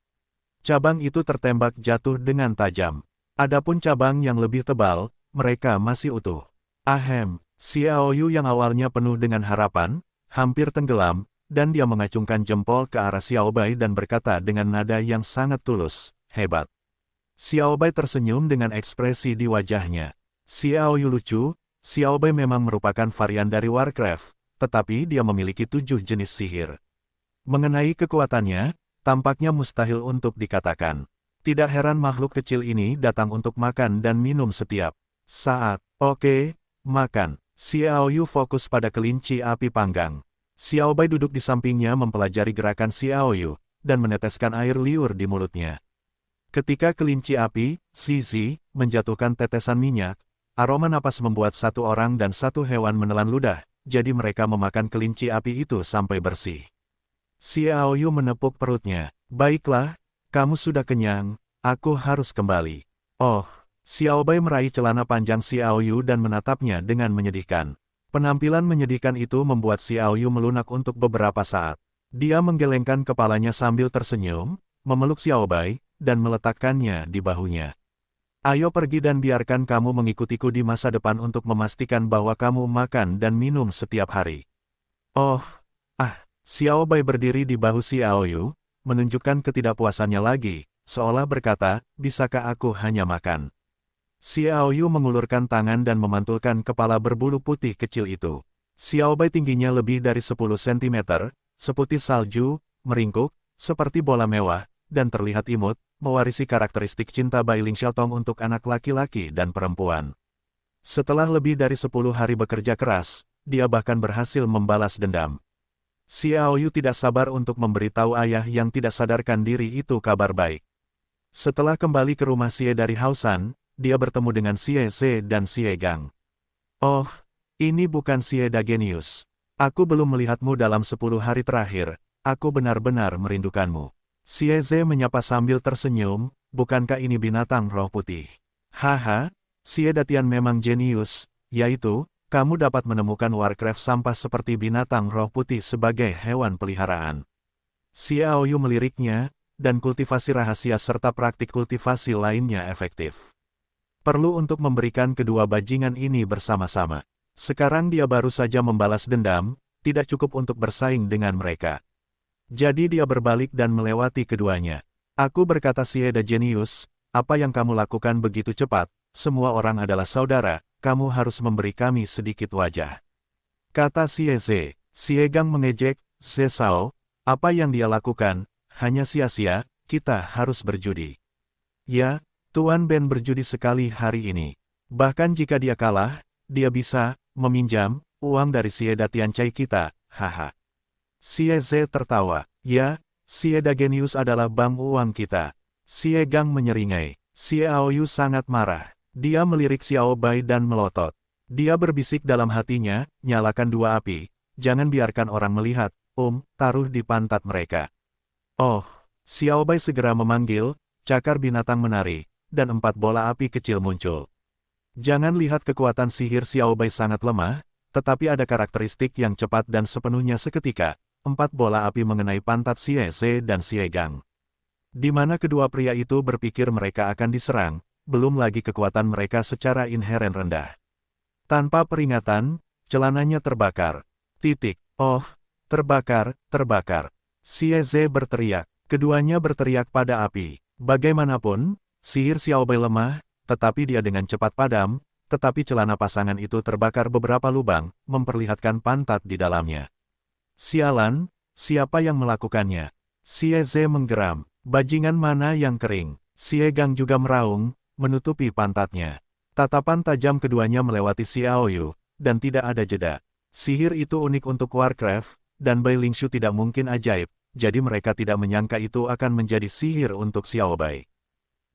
Cabang itu tertembak jatuh dengan tajam. Adapun cabang yang lebih tebal, mereka masih utuh. Ahem, Xiaoyu yang awalnya penuh dengan harapan, hampir tenggelam, dan dia mengacungkan jempol ke arah Xiaobai dan berkata dengan nada yang sangat tulus, hebat. Xiaobai tersenyum dengan ekspresi di wajahnya. Xiaoyu lucu, Xiaobai memang merupakan varian dari Warcraft, tetapi dia memiliki 7 jenis sihir. Mengenai kekuatannya, tampaknya mustahil untuk dikatakan. Tidak heran makhluk kecil ini datang untuk makan dan minum setiap saat. Oke, makan. Xiaoyu fokus pada kelinci api panggang. Xiaobai duduk di sampingnya mempelajari gerakan Xiaoyu, dan meneteskan air liur di mulutnya. Ketika kelinci api, Zizi, menjatuhkan tetesan minyak, aroma napas membuat satu orang dan satu hewan menelan ludah, jadi mereka memakan kelinci api itu sampai bersih. Xiaoyu menepuk perutnya. Baiklah, kamu sudah kenyang, aku harus kembali. Oh, Xiaobai meraih celana panjang Xiaoyu dan menatapnya dengan menyedihkan. Penampilan menyedihkan itu membuat Xiaoyu melunak untuk beberapa saat. Dia menggelengkan kepalanya sambil tersenyum, memeluk Xiaobai, dan meletakkannya di bahunya. Ayo pergi dan biarkan kamu mengikutiku di masa depan untuk memastikan bahwa kamu makan dan minum setiap hari. Oh, Xiaobai berdiri di bahu Xiaoyu, menunjukkan ketidakpuasannya lagi, seolah berkata, bisakah aku hanya makan? Xiaoyu mengulurkan tangan dan memantulkan kepala berbulu putih kecil itu. Xiaobai tingginya lebih dari 10 cm, seputih salju, meringkuk, seperti bola mewah, dan terlihat imut, mewarisi karakteristik cinta Bai Ling Xiaotong untuk anak laki-laki dan perempuan. Setelah lebih dari 10 hari bekerja keras, dia bahkan berhasil membalas dendam. Xiaoyu tidak sabar untuk memberitahu ayah yang tidak sadarkan diri itu kabar baik. Setelah kembali ke rumah Xie dari Haosan, dia bertemu dengan Xie Ze dan Xie Gang. Oh, ini bukan Xie Dagenius. Aku belum melihatmu dalam 10 hari terakhir, aku benar-benar merindukanmu. Xie Ze menyapa sambil tersenyum, bukankah ini binatang roh putih? Haha, Xie Datian memang jenius, yaitu, kamu dapat menemukan Warcraft sampah seperti binatang roh putih sebagai hewan peliharaan. Xiaoyu meliriknya, dan kultivasi rahasia serta praktik kultivasi lainnya efektif. Perlu untuk memberikan kedua bajingan ini bersama-sama. Sekarang dia baru saja membalas dendam, tidak cukup untuk bersaing dengan mereka. Jadi dia berbalik dan melewati keduanya. Aku berkata Xie Da Genius, apa yang kamu lakukan begitu cepat, semua orang adalah saudara, kamu harus memberi kami sedikit wajah. Kata Xie Ze. Xie Gang mengejek, Ze Sao, apa yang dia lakukan, hanya sia-sia, kita harus berjudi. Ya, Tuan Ben berjudi sekali hari ini. Bahkan jika dia kalah, dia bisa meminjam uang dari Xie Datian Cai kita, haha. Xie Ze tertawa. Ya, Xie Dagenius adalah bank uang kita. Xie Gang menyeringai. Xiaoyu sangat marah. Dia melirik Xiaobai dan melotot. Dia berbisik dalam hatinya, nyalakan 2 api. Jangan biarkan orang melihat, taruh di pantat mereka. Oh, Xiaobai segera memanggil, cakar binatang menari, dan 4 bola api kecil muncul. Jangan lihat kekuatan sihir Xiaobai sangat lemah, tetapi ada karakteristik yang cepat dan sepenuhnya seketika. 4 bola api mengenai pantat Xie Ze dan Xie Gang. Di mana kedua pria itu berpikir mereka akan diserang, belum lagi kekuatan mereka secara inheren rendah. Tanpa peringatan, celananya terbakar. Oh, terbakar. Xie Ze berteriak. Keduanya berteriak pada api. Bagaimanapun, sihir Xiaobai lemah, tetapi dia dengan cepat padam, tetapi celana pasangan itu terbakar beberapa lubang, memperlihatkan pantat di dalamnya. Sialan, siapa yang melakukannya? Xie Ze menggeram. Bajingan mana yang kering? Xie Gang juga meraung, menutupi pantatnya. Tatapan tajam keduanya melewati Xiaoyu, dan tidak ada jeda. Sihir itu unik untuk Warcraft, dan Bai Lingshu tidak mungkin ajaib, jadi mereka tidak menyangka itu akan menjadi sihir untuk Xiaobai.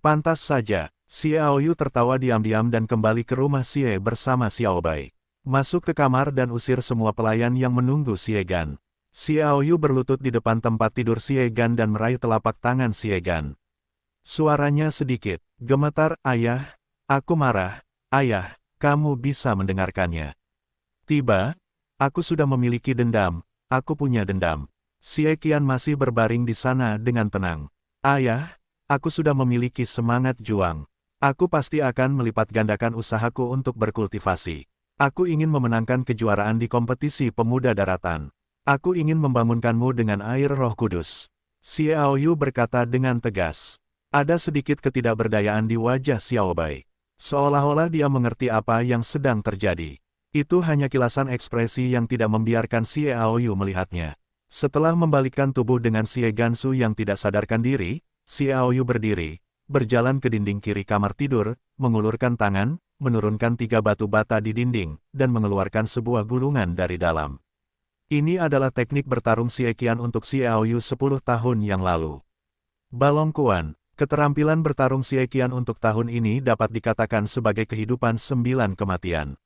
Pantas saja, Xiaoyu tertawa diam-diam dan kembali ke rumah Xie bersama Xiaobai. Masuk ke kamar dan usir semua pelayan yang menunggu Xie Gan. Xiaoyu berlutut di depan tempat tidur Xie Gan dan meraih telapak tangan Xie Gan. Suaranya sedikit gemetar, ayah, aku marah, ayah, kamu bisa mendengarkannya. Aku sudah memiliki dendam, aku punya dendam. Xie Qian masih berbaring di sana dengan tenang. Ayah, Aku sudah memiliki semangat juang. Aku pasti akan melipat gandakan usahaku untuk berkultivasi. Aku ingin memenangkan kejuaraan di kompetisi pemuda daratan. Aku ingin membangunkanmu dengan air Roh Kudus. Xiao Yu berkata dengan tegas. Ada sedikit ketidakberdayaan di wajah Xiao Bai. Seolah-olah dia mengerti apa yang sedang terjadi. Itu hanya kilasan ekspresi yang tidak membiarkan Xiao Yu melihatnya. Setelah membalikkan tubuh dengan Xie Gansu yang tidak sadarkan diri, Xiao Yu berdiri, berjalan ke dinding kiri kamar tidur, mengulurkan tangan, menurunkan 3 batu bata di dinding, dan mengeluarkan sebuah gulungan dari dalam. Ini adalah teknik bertarung Xie Qian untuk Xiao Yu 10 tahun yang lalu. Balong Kuan, keterampilan bertarung Xie Qian untuk tahun ini dapat dikatakan sebagai kehidupan 9 kematian.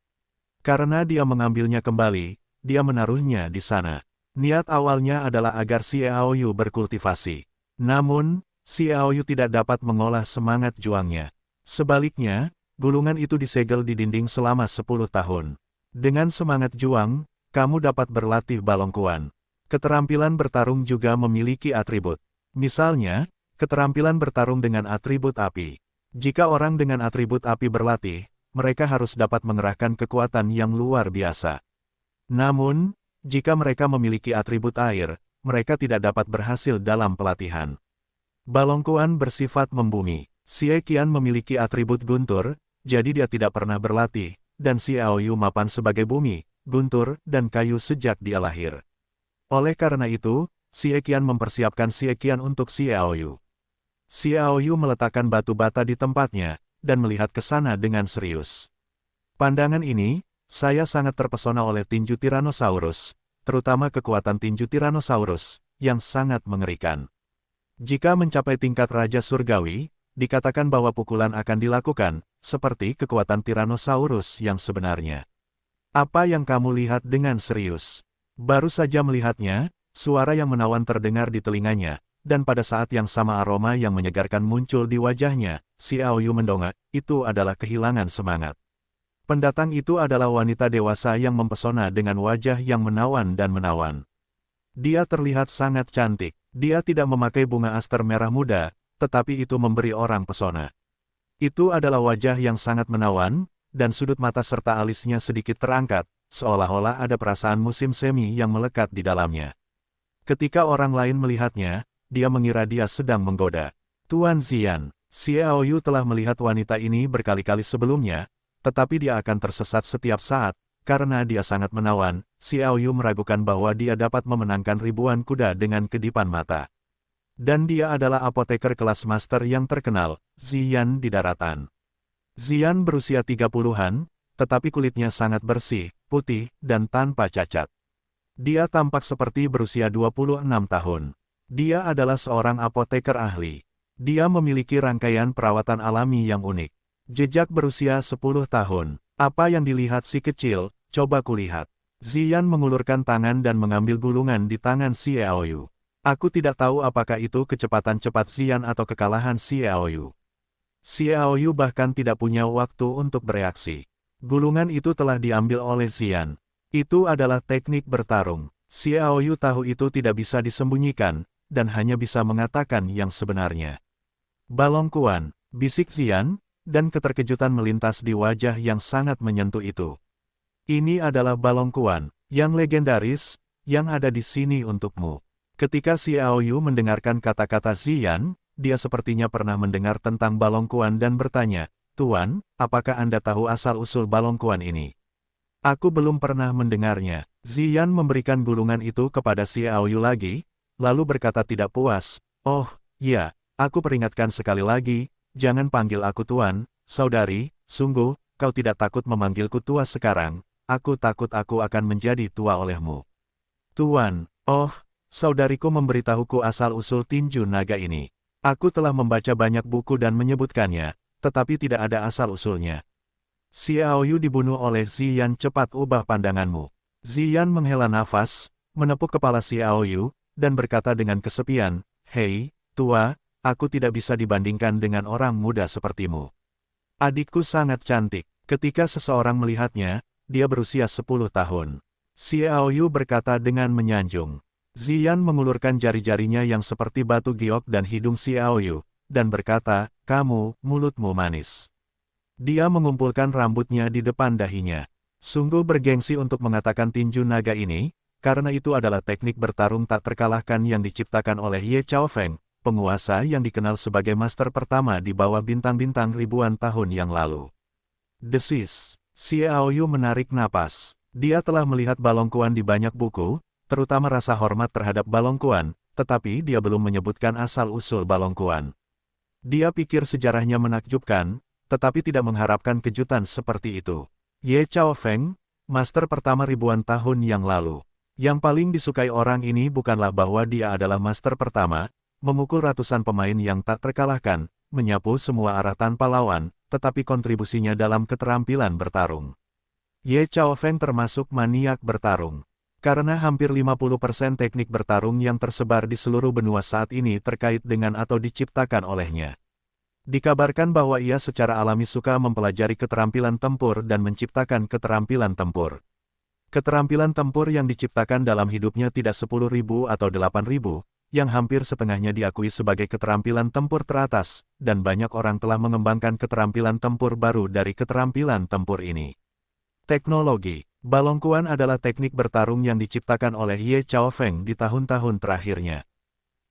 Karena dia mengambilnya kembali, dia menaruhnya di sana. Niat awalnya adalah agar Xiao Yu berkultivasi. Namun, Xiao Yu tidak dapat mengolah semangat juangnya. Sebaliknya, gulungan itu disegel di dinding selama 10 tahun. Dengan semangat juang, kamu dapat berlatih Balong Kuan. Keterampilan bertarung juga memiliki atribut. Misalnya, keterampilan bertarung dengan atribut api. Jika orang dengan atribut api berlatih, mereka harus dapat mengerahkan kekuatan yang luar biasa. Namun, jika mereka memiliki atribut air, mereka tidak dapat berhasil dalam pelatihan. Balong Kuan bersifat membumi. Xie Qian memiliki atribut guntur, jadi dia tidak pernah berlatih, dan Xiao Yu mapan sebagai bumi, guntur, dan kayu sejak dia lahir. Oleh karena itu, Xie Qian mempersiapkan Xie Qian untuk Xiao Yu. Xiao Yu meletakkan batu bata di tempatnya, dan melihat ke sana dengan serius. Pandangan ini, saya sangat terpesona oleh tinju Tyrannosaurus, terutama kekuatan tinju Tyrannosaurus, yang sangat mengerikan. Jika mencapai tingkat Raja Surgawi, dikatakan bahwa pukulan akan dilakukan, seperti kekuatan Tyrannosaurus yang sebenarnya. Apa yang kamu lihat dengan serius? Baru saja melihatnya, suara yang menawan terdengar di telinganya, dan pada saat yang sama aroma yang menyegarkan muncul di wajahnya, Xiao Yu mendongak, itu adalah kehilangan semangat. Pendatang itu adalah wanita dewasa yang mempesona dengan wajah yang menawan dan menawan. Dia terlihat sangat cantik. Dia tidak memakai bunga aster merah muda, tetapi itu memberi orang pesona. Itu adalah wajah yang sangat menawan, dan sudut mata serta alisnya sedikit terangkat, seolah-olah ada perasaan musim semi yang melekat di dalamnya. Ketika orang lain melihatnya, dia mengira dia sedang menggoda. Tuan Xian, Xiao Yu telah melihat wanita ini berkali-kali sebelumnya, tetapi dia akan tersesat setiap saat, karena dia sangat menawan. Xiao Yu meragukan bahwa dia dapat memenangkan ribuan kuda dengan kedipan mata. Dan dia adalah apoteker kelas master yang terkenal, Ziyan di daratan. Ziyan berusia 30-an, tetapi kulitnya sangat bersih, putih, dan tanpa cacat. Dia tampak seperti berusia 26 tahun. Dia adalah seorang apoteker ahli. Dia memiliki rangkaian perawatan alami yang unik. Jejak berusia 10 tahun. Apa yang dilihat si kecil, coba kulihat. Ziyan mengulurkan tangan dan mengambil gulungan di tangan Xiao Yu. Aku tidak tahu apakah itu kecepatan cepat Ziyan atau kekalahan Xiao Yu. Xiao Yu bahkan tidak punya waktu untuk bereaksi. Gulungan itu telah diambil oleh Ziyan. Itu adalah teknik bertarung. Xiao Yu tahu itu tidak bisa disembunyikan, dan hanya bisa mengatakan yang sebenarnya. Balong Kuan, bisik Ziyan, dan keterkejutan melintas di wajah yang sangat menyentuh itu. Ini adalah Balong Kuan, yang legendaris, yang ada di sini untukmu. Ketika Xiao Yu mendengarkan kata-kata Ziyan, dia sepertinya pernah mendengar tentang Balong Kuan dan bertanya, Tuan, apakah Anda tahu asal-usul Balong Kuan ini? Aku belum pernah mendengarnya. Ziyan memberikan gulungan itu kepada Xiao Yu lagi, lalu berkata tidak puas, oh, ya, aku peringatkan sekali lagi, jangan panggil aku Tuan, saudari, sungguh, kau tidak takut memanggilku tua sekarang. Aku takut aku akan menjadi tua olehmu. Tuan, oh, saudariku memberitahuku asal-usul tinju naga ini. Aku telah membaca banyak buku dan menyebutkannya, tetapi tidak ada asal-usulnya. Xiao Yu dibunuh oleh Ziyan, cepat ubah pandanganmu. Ziyan menghela nafas, menepuk kepala Xiao Yu, dan berkata dengan kesepian, hei, tua, aku tidak bisa dibandingkan dengan orang muda sepertimu. Adikku sangat cantik. Ketika seseorang melihatnya, dia berusia 10 tahun. Xiao Yu berkata dengan menyanjung. Ziyan mengulurkan jari-jarinya yang seperti batu giok dan hidung Xiao Yu, dan berkata, "Kamu, mulutmu manis." Dia mengumpulkan rambutnya di depan dahinya. Sungguh bergengsi untuk mengatakan tinju naga ini, karena itu adalah teknik bertarung tak terkalahkan yang diciptakan oleh Ye Chaofeng, penguasa yang dikenal sebagai master pertama di bawah bintang-bintang ribuan tahun yang lalu. Desis. Xiaoyu menarik napas. Dia telah melihat Balongkuan di banyak buku, terutama rasa hormat terhadap Balongkuan, tetapi dia belum menyebutkan asal-usul Balongkuan. Dia pikir sejarahnya menakjubkan, tetapi tidak mengharapkan kejutan seperti itu. Ye Chaofeng, master pertama ribuan tahun yang lalu. Yang paling disukai orang ini bukanlah bahwa dia adalah master pertama, memukul ratusan pemain yang tak terkalahkan, menyapu semua arah tanpa lawan, tetapi kontribusinya dalam keterampilan bertarung. Ye Chaofeng termasuk maniak bertarung. Karena hampir 50% teknik bertarung yang tersebar di seluruh benua saat ini terkait dengan atau diciptakan olehnya. Dikabarkan bahwa ia secara alami suka mempelajari keterampilan tempur dan menciptakan keterampilan tempur. Keterampilan tempur yang diciptakan dalam hidupnya tidak 10.000 atau 8.000, yang hampir setengahnya diakui sebagai keterampilan tempur teratas, dan banyak orang telah mengembangkan keterampilan tempur baru dari keterampilan tempur ini. Teknologi. Balongkuan adalah teknik bertarung yang diciptakan oleh Ye Chaofeng di tahun-tahun terakhirnya.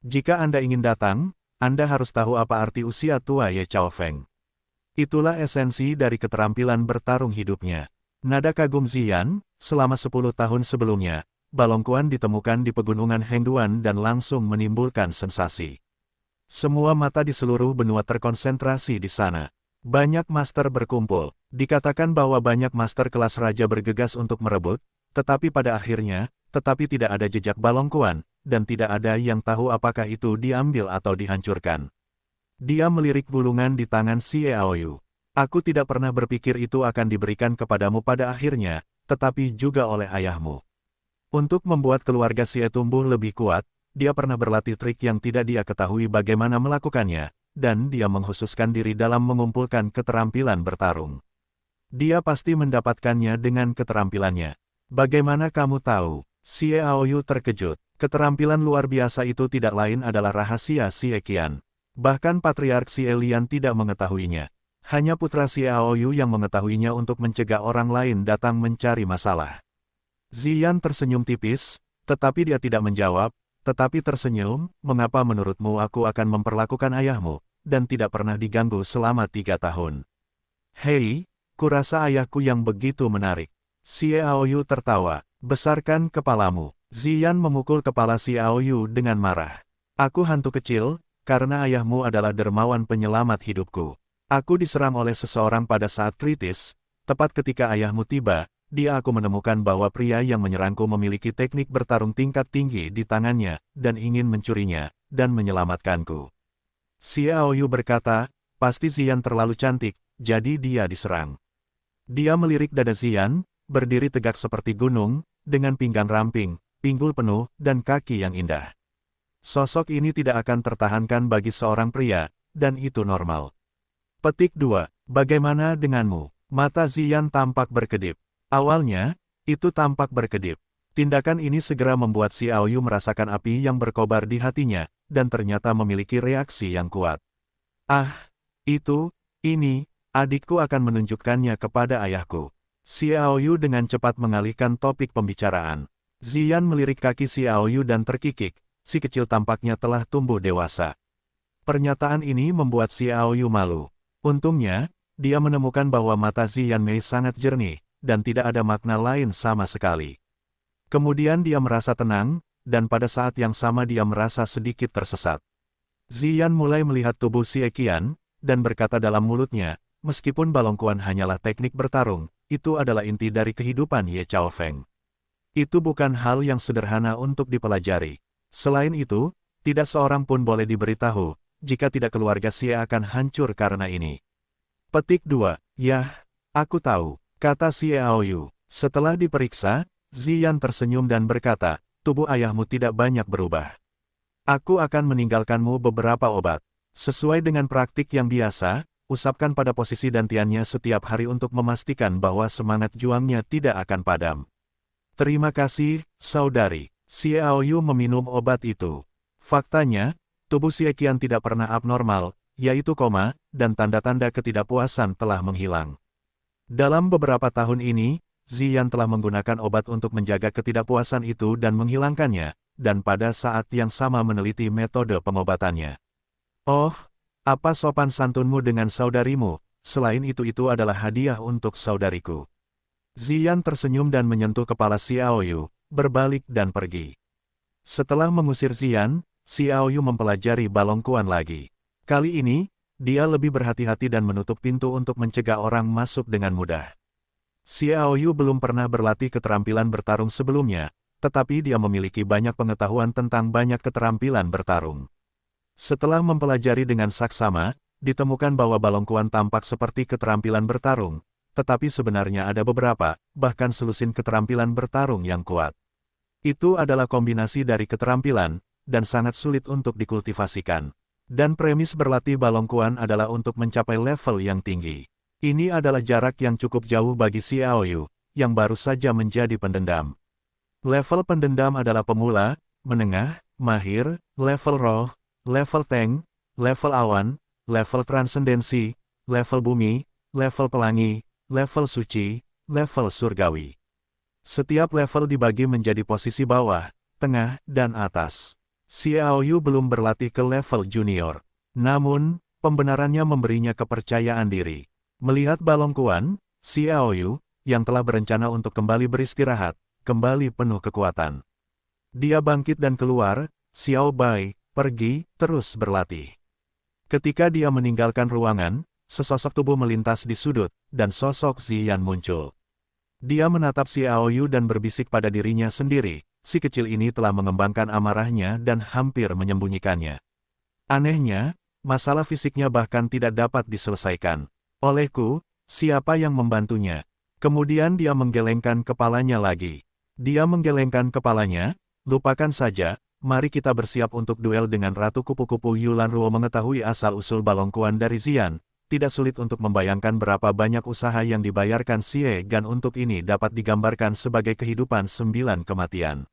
Jika Anda ingin datang, Anda harus tahu apa arti usia tua Ye Chaofeng. Itulah esensi dari keterampilan bertarung hidupnya. Nada kagum Ziyan, selama 10 tahun sebelumnya, Balongkuan ditemukan di pegunungan Hengduan dan langsung menimbulkan sensasi. Semua mata di seluruh benua terkonsentrasi di sana. Banyak master berkumpul. Dikatakan bahwa banyak master kelas raja bergegas untuk merebut, tetapi pada akhirnya, tidak ada jejak Balongkuan, dan tidak ada yang tahu apakah itu diambil atau dihancurkan. Dia melirik bulungan di tangan Xiaoyu. Aku tidak pernah berpikir itu akan diberikan kepadamu pada akhirnya, tetapi juga oleh ayahmu. Untuk membuat keluarga Xie tumbuh lebih kuat, dia pernah berlatih trik yang tidak dia ketahui bagaimana melakukannya, dan dia menghususkan diri dalam mengumpulkan keterampilan bertarung. Dia pasti mendapatkannya dengan keterampilannya. Bagaimana kamu tahu? Xiaoyu terkejut. Keterampilan luar biasa itu tidak lain adalah rahasia Xie Qian. Bahkan Patriark Xie Lian tidak mengetahuinya. Hanya putra Xiaoyu yang mengetahuinya untuk mencegah orang lain datang mencari masalah. Ziyan tersenyum tipis, tetapi dia tidak menjawab, tetapi tersenyum, mengapa menurutmu aku akan memperlakukan ayahmu, dan tidak pernah diganggu selama 3 tahun. Hei, kurasa ayahku yang begitu menarik. Xiaoyu tertawa, besarkan kepalamu. Ziyan memukul kepala Xiaoyu dengan marah. Aku hantu kecil, karena ayahmu adalah dermawan penyelamat hidupku. Aku diserang oleh seseorang pada saat kritis, tepat ketika ayahmu tiba, aku menemukan bahwa pria yang menyerangku memiliki teknik bertarung tingkat tinggi di tangannya, dan ingin mencurinya, dan menyelamatkanku. Xiaoyu berkata, pasti Ziyan terlalu cantik, jadi dia diserang. Dia melirik dada Ziyan, berdiri tegak seperti gunung, dengan pinggang ramping, pinggul penuh, dan kaki yang indah. Sosok ini tidak akan tertahankan bagi seorang pria, dan itu normal. Petik 2. Bagaimana denganmu? Mata Ziyan tampak berkedip. Awalnya, itu tampak berkedip. Tindakan ini segera membuat Xiaoyu merasakan api yang berkobar di hatinya, dan ternyata memiliki reaksi yang kuat. Ah, ini, adikku akan menunjukkannya kepada ayahku. Xiaoyu dengan cepat mengalihkan topik pembicaraan. Ziyan melirik kaki Xiaoyu dan terkikik, si kecil tampaknya telah tumbuh dewasa. Pernyataan ini membuat Xiaoyu malu. Untungnya, dia menemukan bahwa mata Ziyan Mei sangat jernih, dan tidak ada makna lain sama sekali. Kemudian dia merasa tenang, dan pada saat yang sama dia merasa sedikit tersesat. Ziyan mulai melihat tubuh Xie Qian, dan berkata dalam mulutnya, meskipun Balongkuan hanyalah teknik bertarung, itu adalah inti dari kehidupan Ye Chaofeng. Itu bukan hal yang sederhana untuk dipelajari. Selain itu, tidak seorang pun boleh diberitahu, jika tidak keluarga Xie akan hancur karena ini. Petik 2. Yah, aku tahu, kata Xiaoyu. Setelah diperiksa, Ziyan tersenyum dan berkata, tubuh ayahmu tidak banyak berubah. Aku akan meninggalkanmu beberapa obat. Sesuai dengan praktik yang biasa, usapkan pada posisi dantiannya setiap hari untuk memastikan bahwa semangat juangnya tidak akan padam. Terima kasih, saudari. Xiaoyu meminum obat itu. Faktanya, tubuh Xie Qian tidak pernah abnormal, yaitu koma, dan tanda-tanda ketidakpuasan telah menghilang. Dalam beberapa tahun ini, Ziyan telah menggunakan obat untuk menjaga ketidakpuasan itu dan menghilangkannya, dan pada saat yang sama meneliti metode pengobatannya. Oh, apa sopan santunmu dengan saudarimu, selain itu adalah hadiah untuk saudariku. Ziyan tersenyum dan menyentuh kepala Xiaoyu, berbalik dan pergi. Setelah mengusir Ziyan, Xiaoyu mempelajari Balong Kuan lagi. Kali ini, dia lebih berhati-hati dan menutup pintu untuk mencegah orang masuk dengan mudah. Xiaoyu belum pernah berlatih keterampilan bertarung sebelumnya, tetapi dia memiliki banyak pengetahuan tentang banyak keterampilan bertarung. Setelah mempelajari dengan saksama, ditemukan bahwa Balong Kuan tampak seperti keterampilan bertarung, tetapi sebenarnya ada beberapa, bahkan selusin keterampilan bertarung yang kuat. Itu adalah kombinasi dari keterampilan, dan sangat sulit untuk dikultivasikan. Dan premis berlatih Balong Kuan adalah untuk mencapai level yang tinggi. Ini adalah jarak yang cukup jauh bagi Xiaoyu, yang baru saja menjadi pendendam. Level pendendam adalah pemula, menengah, mahir, level roh, level tank, level awan, level transendensi, level bumi, level pelangi, level suci, level surgawi. Setiap level dibagi menjadi posisi bawah, tengah, dan atas. Xiaoyu belum berlatih ke level junior. Namun, pembenarannya memberinya kepercayaan diri. Melihat Balong Kuan, Xiaoyu, yang telah berencana untuk kembali beristirahat, kembali penuh kekuatan. Dia bangkit dan keluar, Xiao Bai, pergi, terus berlatih. Ketika dia meninggalkan ruangan, sesosok tubuh melintas di sudut, dan sosok Ziyan muncul. Dia menatap Xiaoyu dan berbisik pada dirinya sendiri, si kecil ini telah mengembangkan amarahnya dan hampir menyembunyikannya. Anehnya, masalah fisiknya bahkan tidak dapat diselesaikan. Olehku, siapa yang membantunya? Kemudian dia menggelengkan kepalanya lagi. Dia menggelengkan kepalanya, lupakan saja, mari kita bersiap untuk duel dengan Ratu Kupu-Kupu. Yulan Ruo mengetahui asal-usul Balong Kuan dari Ziyan. Tidak sulit untuk membayangkan berapa banyak usaha yang dibayarkan Xie Gan untuk ini dapat digambarkan sebagai kehidupan 9 kematian.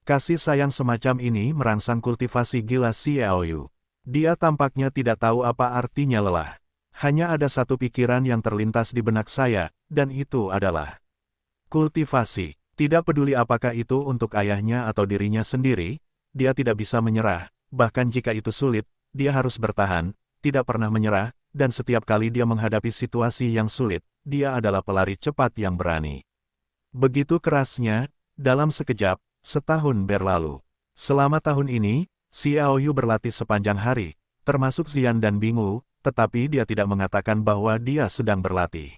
Kasih sayang semacam ini merangsang kultivasi gila Xiaoyu. Dia tampaknya tidak tahu apa artinya lelah. Hanya ada satu pikiran yang terlintas di benak saya, dan itu adalah kultivasi. Tidak peduli apakah itu untuk ayahnya atau dirinya sendiri, dia tidak bisa menyerah, bahkan jika itu sulit, dia harus bertahan, tidak pernah menyerah, dan setiap kali dia menghadapi situasi yang sulit, dia adalah pelari cepat yang berani. Begitu kerasnya, dalam sekejap, setahun berlalu. Selama tahun ini, Xiaoyu berlatih sepanjang hari, termasuk Ziyan dan Bingu, tetapi dia tidak mengatakan bahwa dia sedang berlatih.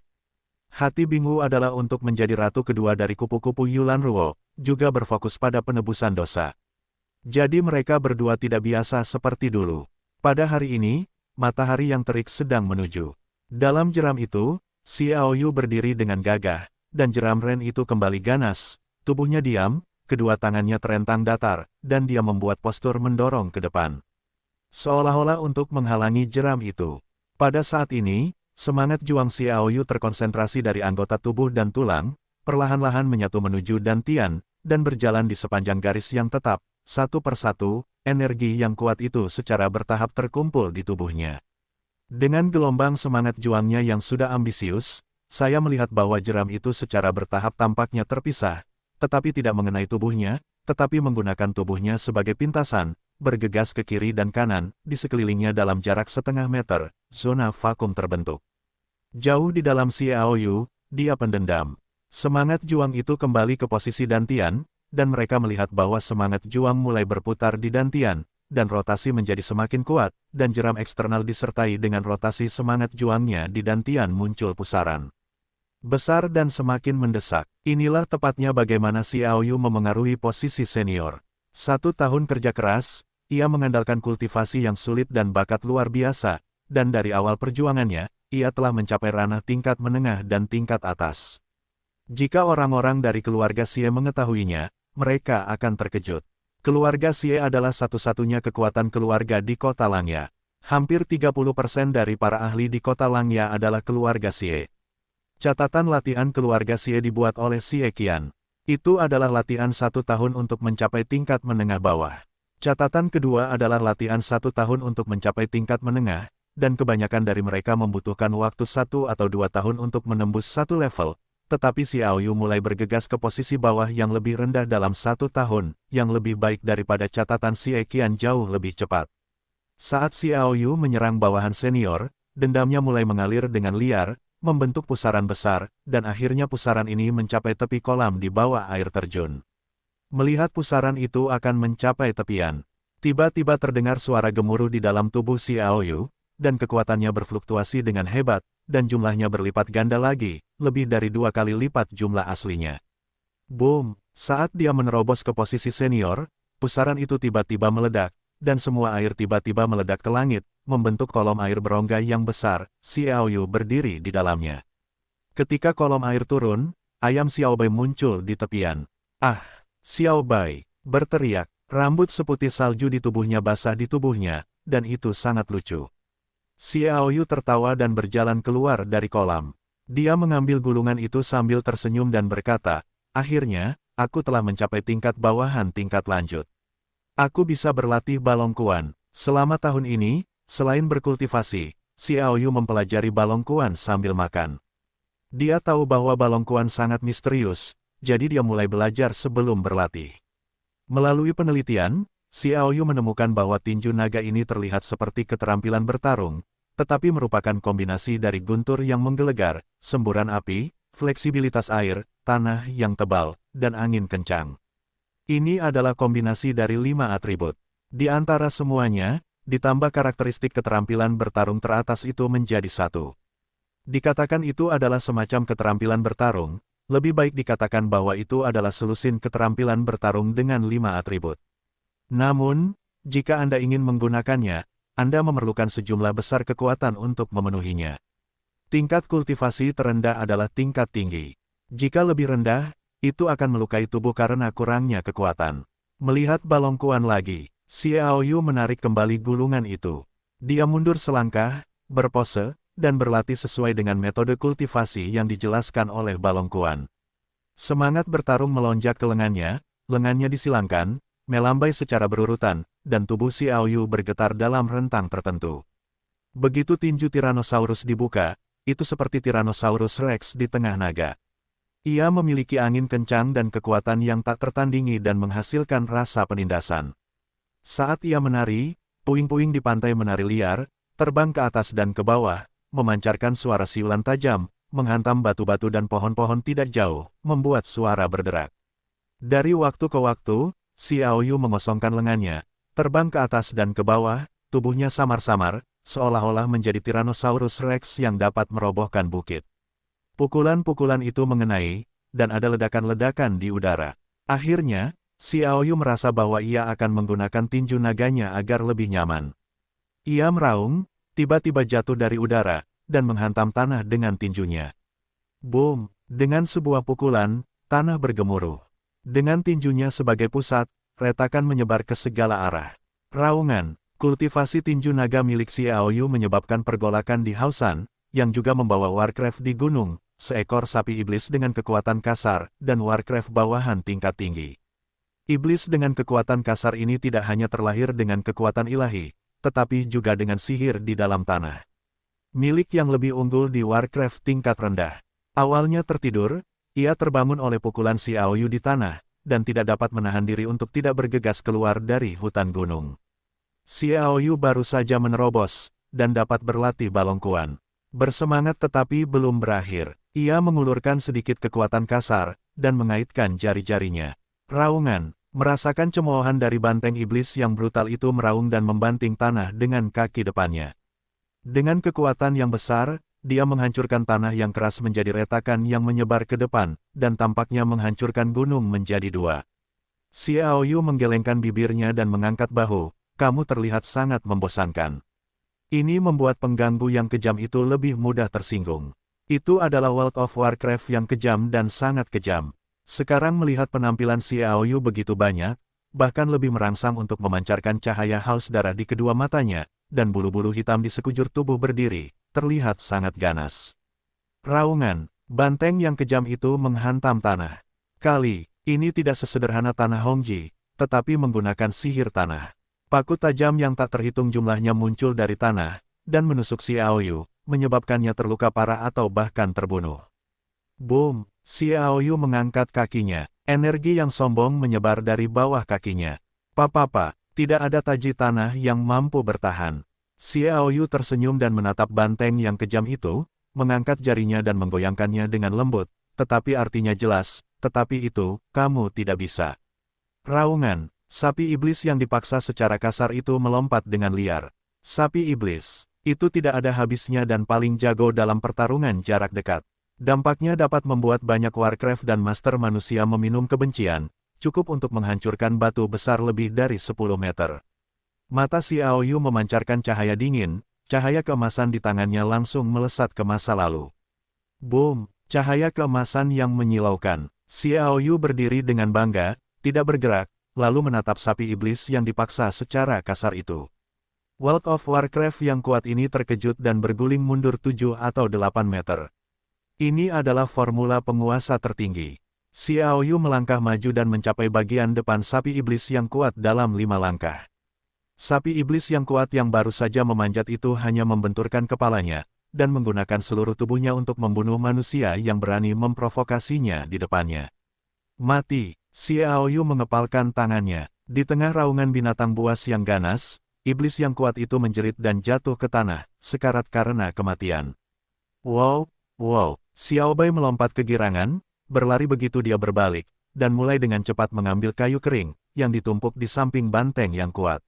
Hati Bingu adalah untuk menjadi ratu kedua dari kupu-kupu Yulan Ruo, juga berfokus pada penebusan dosa. Jadi mereka berdua tidak biasa seperti dulu. Pada hari ini, matahari yang terik sedang menuju. Dalam jeram itu, Xiaoyu berdiri dengan gagah, dan jeram Ren itu kembali ganas, tubuhnya diam, kedua tangannya terentang datar, dan dia membuat postur mendorong ke depan. Seolah-olah untuk menghalangi jeram itu. Pada saat ini, semangat juang Xiaoyu terkonsentrasi dari anggota tubuh dan tulang, perlahan-lahan menyatu menuju dantian, dan berjalan di sepanjang garis yang tetap, satu persatu, energi yang kuat itu secara bertahap terkumpul di tubuhnya. Dengan gelombang semangat juangnya yang sudah ambisius, saya melihat bahwa jeram itu secara bertahap tampaknya terpisah, tetapi tidak mengenai tubuhnya, tetapi menggunakan tubuhnya sebagai pintasan, bergegas ke kiri dan kanan, di sekelilingnya dalam jarak setengah meter, zona vakum terbentuk. Jauh di dalam Xiaoyu, dia pendendam. Semangat juang itu kembali ke posisi dantian, dan mereka melihat bahwa semangat juang mulai berputar di dantian, dan rotasi menjadi semakin kuat, dan jeram eksternal disertai dengan rotasi semangat juangnya di dantian muncul pusaran besar dan semakin mendesak. Inilah tepatnya bagaimana Xiaoyu memengaruhi posisi senior. 1 tahun kerja keras, ia mengandalkan kultivasi yang sulit dan bakat luar biasa, dan dari awal perjuangannya, ia telah mencapai ranah tingkat menengah dan tingkat atas. Jika orang-orang dari keluarga Xie mengetahuinya, mereka akan terkejut. Keluarga Xie adalah satu-satunya kekuatan keluarga di kota Langya. Hampir 30% dari para ahli di kota Langya adalah keluarga Xie. Catatan latihan keluarga Xie dibuat oleh Xie Qian. Itu adalah latihan 1 tahun untuk mencapai tingkat menengah bawah. Catatan kedua adalah latihan 1 tahun untuk mencapai tingkat menengah, dan kebanyakan dari mereka membutuhkan waktu 1 atau 2 tahun untuk menembus satu level, tetapi Xiao Yu mulai bergegas ke posisi bawah yang lebih rendah dalam 1 tahun, yang lebih baik daripada catatan Xie Qian jauh lebih cepat. Saat Xiao Yu menyerang bawahan senior, dendamnya mulai mengalir dengan liar, membentuk pusaran besar, dan akhirnya pusaran ini mencapai tepi kolam di bawah air terjun. Melihat pusaran itu akan mencapai tepian, tiba-tiba terdengar suara gemuruh di dalam tubuh Xiao Yu, dan kekuatannya berfluktuasi dengan hebat, dan jumlahnya berlipat ganda lagi, lebih dari 2 kali lipat jumlah aslinya. Boom! Saat dia menerobos ke posisi senior, pusaran itu tiba-tiba meledak, dan semua air tiba-tiba meledak ke langit, membentuk kolom air berongga yang besar. Xiao Yu berdiri di dalamnya. Ketika kolom air turun, ayam Xiao Bai muncul di tepian. "Ah!" Xiao Bai berteriak, rambut seputih salju di tubuhnya basah di tubuhnya, dan itu sangat lucu. Xiao Yu tertawa dan berjalan keluar dari kolam. Dia mengambil gulungan itu sambil tersenyum dan berkata, "Akhirnya, aku telah mencapai tingkat bawahan tingkat lanjut. Aku bisa berlatih balongkuan." Selama tahun ini, selain berkultivasi, Xiao Yu mempelajari balongkuan sambil makan. Dia tahu bahwa balongkuan sangat misterius, jadi dia mulai belajar sebelum berlatih. Melalui penelitian, Xiao Yu menemukan bahwa tinju naga ini terlihat seperti keterampilan bertarung, tetapi merupakan kombinasi dari guntur yang menggelegar, semburan api, fleksibilitas air, tanah yang tebal, dan angin kencang. Ini adalah kombinasi dari 5 atribut. Di antara semuanya, ditambah karakteristik keterampilan bertarung teratas itu menjadi satu. Dikatakan itu adalah semacam keterampilan bertarung, lebih baik dikatakan bahwa itu adalah selusin keterampilan bertarung dengan 5 atribut. Namun, jika Anda ingin menggunakannya, Anda memerlukan sejumlah besar kekuatan untuk memenuhinya. Tingkat kultivasi terendah adalah tingkat tinggi. Jika lebih rendah, itu akan melukai tubuh karena kurangnya kekuatan. Melihat balongkuan lagi, Xiao Yu menarik kembali gulungan itu. Dia mundur selangkah, berpose, dan berlatih sesuai dengan metode kultivasi yang dijelaskan oleh balongkuan. Semangat bertarung melonjak ke lengannya disilangkan, melambai secara berurutan, dan tubuh Xiao Yu bergetar dalam rentang tertentu. Begitu tinju Tyrannosaurus dibuka, itu seperti Tyrannosaurus Rex di tengah naga. Ia memiliki angin kencang dan kekuatan yang tak tertandingi dan menghasilkan rasa penindasan. Saat ia menari, puing-puing di pantai menari liar, terbang ke atas dan ke bawah, memancarkan suara siulan tajam, menghantam batu-batu dan pohon-pohon tidak jauh, membuat suara berderak. Dari waktu ke waktu, Xiao Yu mengosongkan lengannya, terbang ke atas dan ke bawah, tubuhnya samar-samar, seolah-olah menjadi Tyrannosaurus Rex yang dapat merobohkan bukit. Pukulan-pukulan itu mengenai, dan ada ledakan-ledakan di udara. Akhirnya, Xiao Yu merasa bahwa ia akan menggunakan tinju naganya agar lebih nyaman. Ia meraung, tiba-tiba jatuh dari udara, dan menghantam tanah dengan tinjunya. Boom! Dengan sebuah pukulan, tanah bergemuruh. Dengan tinjunya sebagai pusat, retakan menyebar ke segala arah. Raungan, kultivasi tinju naga milik Xiao Yu menyebabkan pergolakan di Haosan, yang juga membawa Warcraft di gunung, seekor sapi iblis dengan kekuatan kasar, dan Warcraft bawahan tingkat tinggi. Iblis dengan kekuatan kasar ini tidak hanya terlahir dengan kekuatan ilahi, tetapi juga dengan sihir di dalam tanah. Milik yang lebih unggul di Warcraft tingkat rendah. Awalnya tertidur, ia terbangun oleh pukulan Xiao Yu di tanah, dan tidak dapat menahan diri untuk tidak bergegas keluar dari hutan gunung. Xiao Yu baru saja menerobos, dan dapat berlatih balongkuan. Bersemangat tetapi belum berakhir, ia mengulurkan sedikit kekuatan kasar, dan mengaitkan jari-jarinya. Raungan, merasakan cemoohan dari banteng iblis yang brutal itu meraung dan membanting tanah dengan kaki depannya. Dengan kekuatan yang besar, dia menghancurkan tanah yang keras menjadi retakan yang menyebar ke depan, dan tampaknya menghancurkan gunung menjadi 2. Xiao Yu menggelengkan bibirnya dan mengangkat bahu, "Kamu terlihat sangat membosankan." Ini membuat pengganggu yang kejam itu lebih mudah tersinggung. Itu adalah World of Warcraft yang kejam dan sangat kejam. Sekarang melihat penampilan Xiao Yu begitu banyak, bahkan lebih merangsang untuk memancarkan cahaya haus darah di kedua matanya, dan bulu-bulu hitam di sekujur tubuh berdiri, terlihat sangat ganas. Raungan, banteng yang kejam itu menghantam tanah. Kali ini tidak sesederhana tanah Hongji, tetapi menggunakan sihir tanah. Paku tajam yang tak terhitung jumlahnya muncul dari tanah, dan menusuk Xiaoyu, menyebabkannya terluka parah atau bahkan terbunuh. Boom! Xiaoyu mengangkat kakinya. Energi yang sombong menyebar dari bawah kakinya. Papa, tidak ada taji tanah yang mampu bertahan. Xiaoyu tersenyum dan menatap banteng yang kejam itu, mengangkat jarinya dan menggoyangkannya dengan lembut, tetapi artinya jelas, tetapi itu, kamu tidak bisa. Raungan, sapi iblis yang dipaksa secara kasar itu melompat dengan liar. Sapi iblis, itu tidak ada habisnya dan paling jago dalam pertarungan jarak dekat. Dampaknya dapat membuat banyak Warcraft dan Master manusia meminum kebencian, cukup untuk menghancurkan batu besar lebih dari 10 meter. Mata Xiaoyu memancarkan cahaya dingin, cahaya keemasan di tangannya langsung melesat ke masa lalu. Boom! Cahaya keemasan yang menyilaukan. Xiaoyu berdiri dengan bangga, tidak bergerak, lalu menatap sapi iblis yang dipaksa secara kasar itu. World of Warcraft yang kuat ini terkejut dan berguling mundur 7 atau 8 meter. Ini adalah formula penguasa tertinggi. Xiaoyu melangkah maju dan mencapai bagian depan sapi iblis yang kuat dalam 5 langkah. Sapi iblis yang kuat yang baru saja memanjat itu hanya membenturkan kepalanya, dan menggunakan seluruh tubuhnya untuk membunuh manusia yang berani memprovokasinya di depannya. Mati! Xiaoyu mengepalkan tangannya. Di tengah raungan binatang buas yang ganas, iblis yang kuat itu menjerit dan jatuh ke tanah, sekarat karena kematian. Wow! Wow! Xiaobai melompat kegirangan, berlari begitu dia berbalik, dan mulai dengan cepat mengambil kayu kering, yang ditumpuk di samping banteng yang kuat.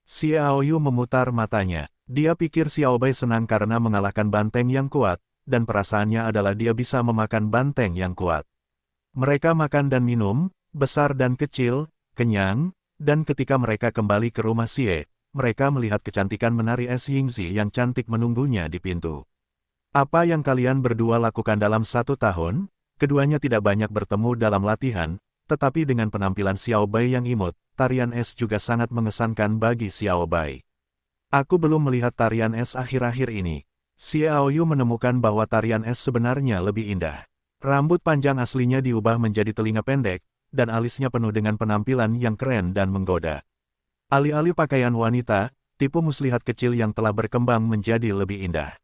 Xiaoyu memutar matanya. Dia pikir Xiaobai senang karena mengalahkan banteng yang kuat, dan perasaannya adalah dia bisa memakan banteng yang kuat. Mereka makan dan minum, besar dan kecil, kenyang, dan ketika mereka kembali ke rumah Xie, mereka melihat kecantikan menari es Yingzi yang cantik menunggunya di pintu. Apa yang kalian berdua lakukan dalam 1 tahun? Keduanya tidak banyak bertemu dalam latihan, tetapi dengan penampilan Xiaobai yang imut, tarian es juga sangat mengesankan bagi Xiaobai. Aku belum melihat tarian es akhir-akhir ini. Xiaoyu menemukan bahwa tarian es sebenarnya lebih indah. Rambut panjang aslinya diubah menjadi telinga pendek, dan alisnya penuh dengan penampilan yang keren dan menggoda. Alih-alih pakaian wanita, tipu muslihat kecil yang telah berkembang menjadi lebih indah.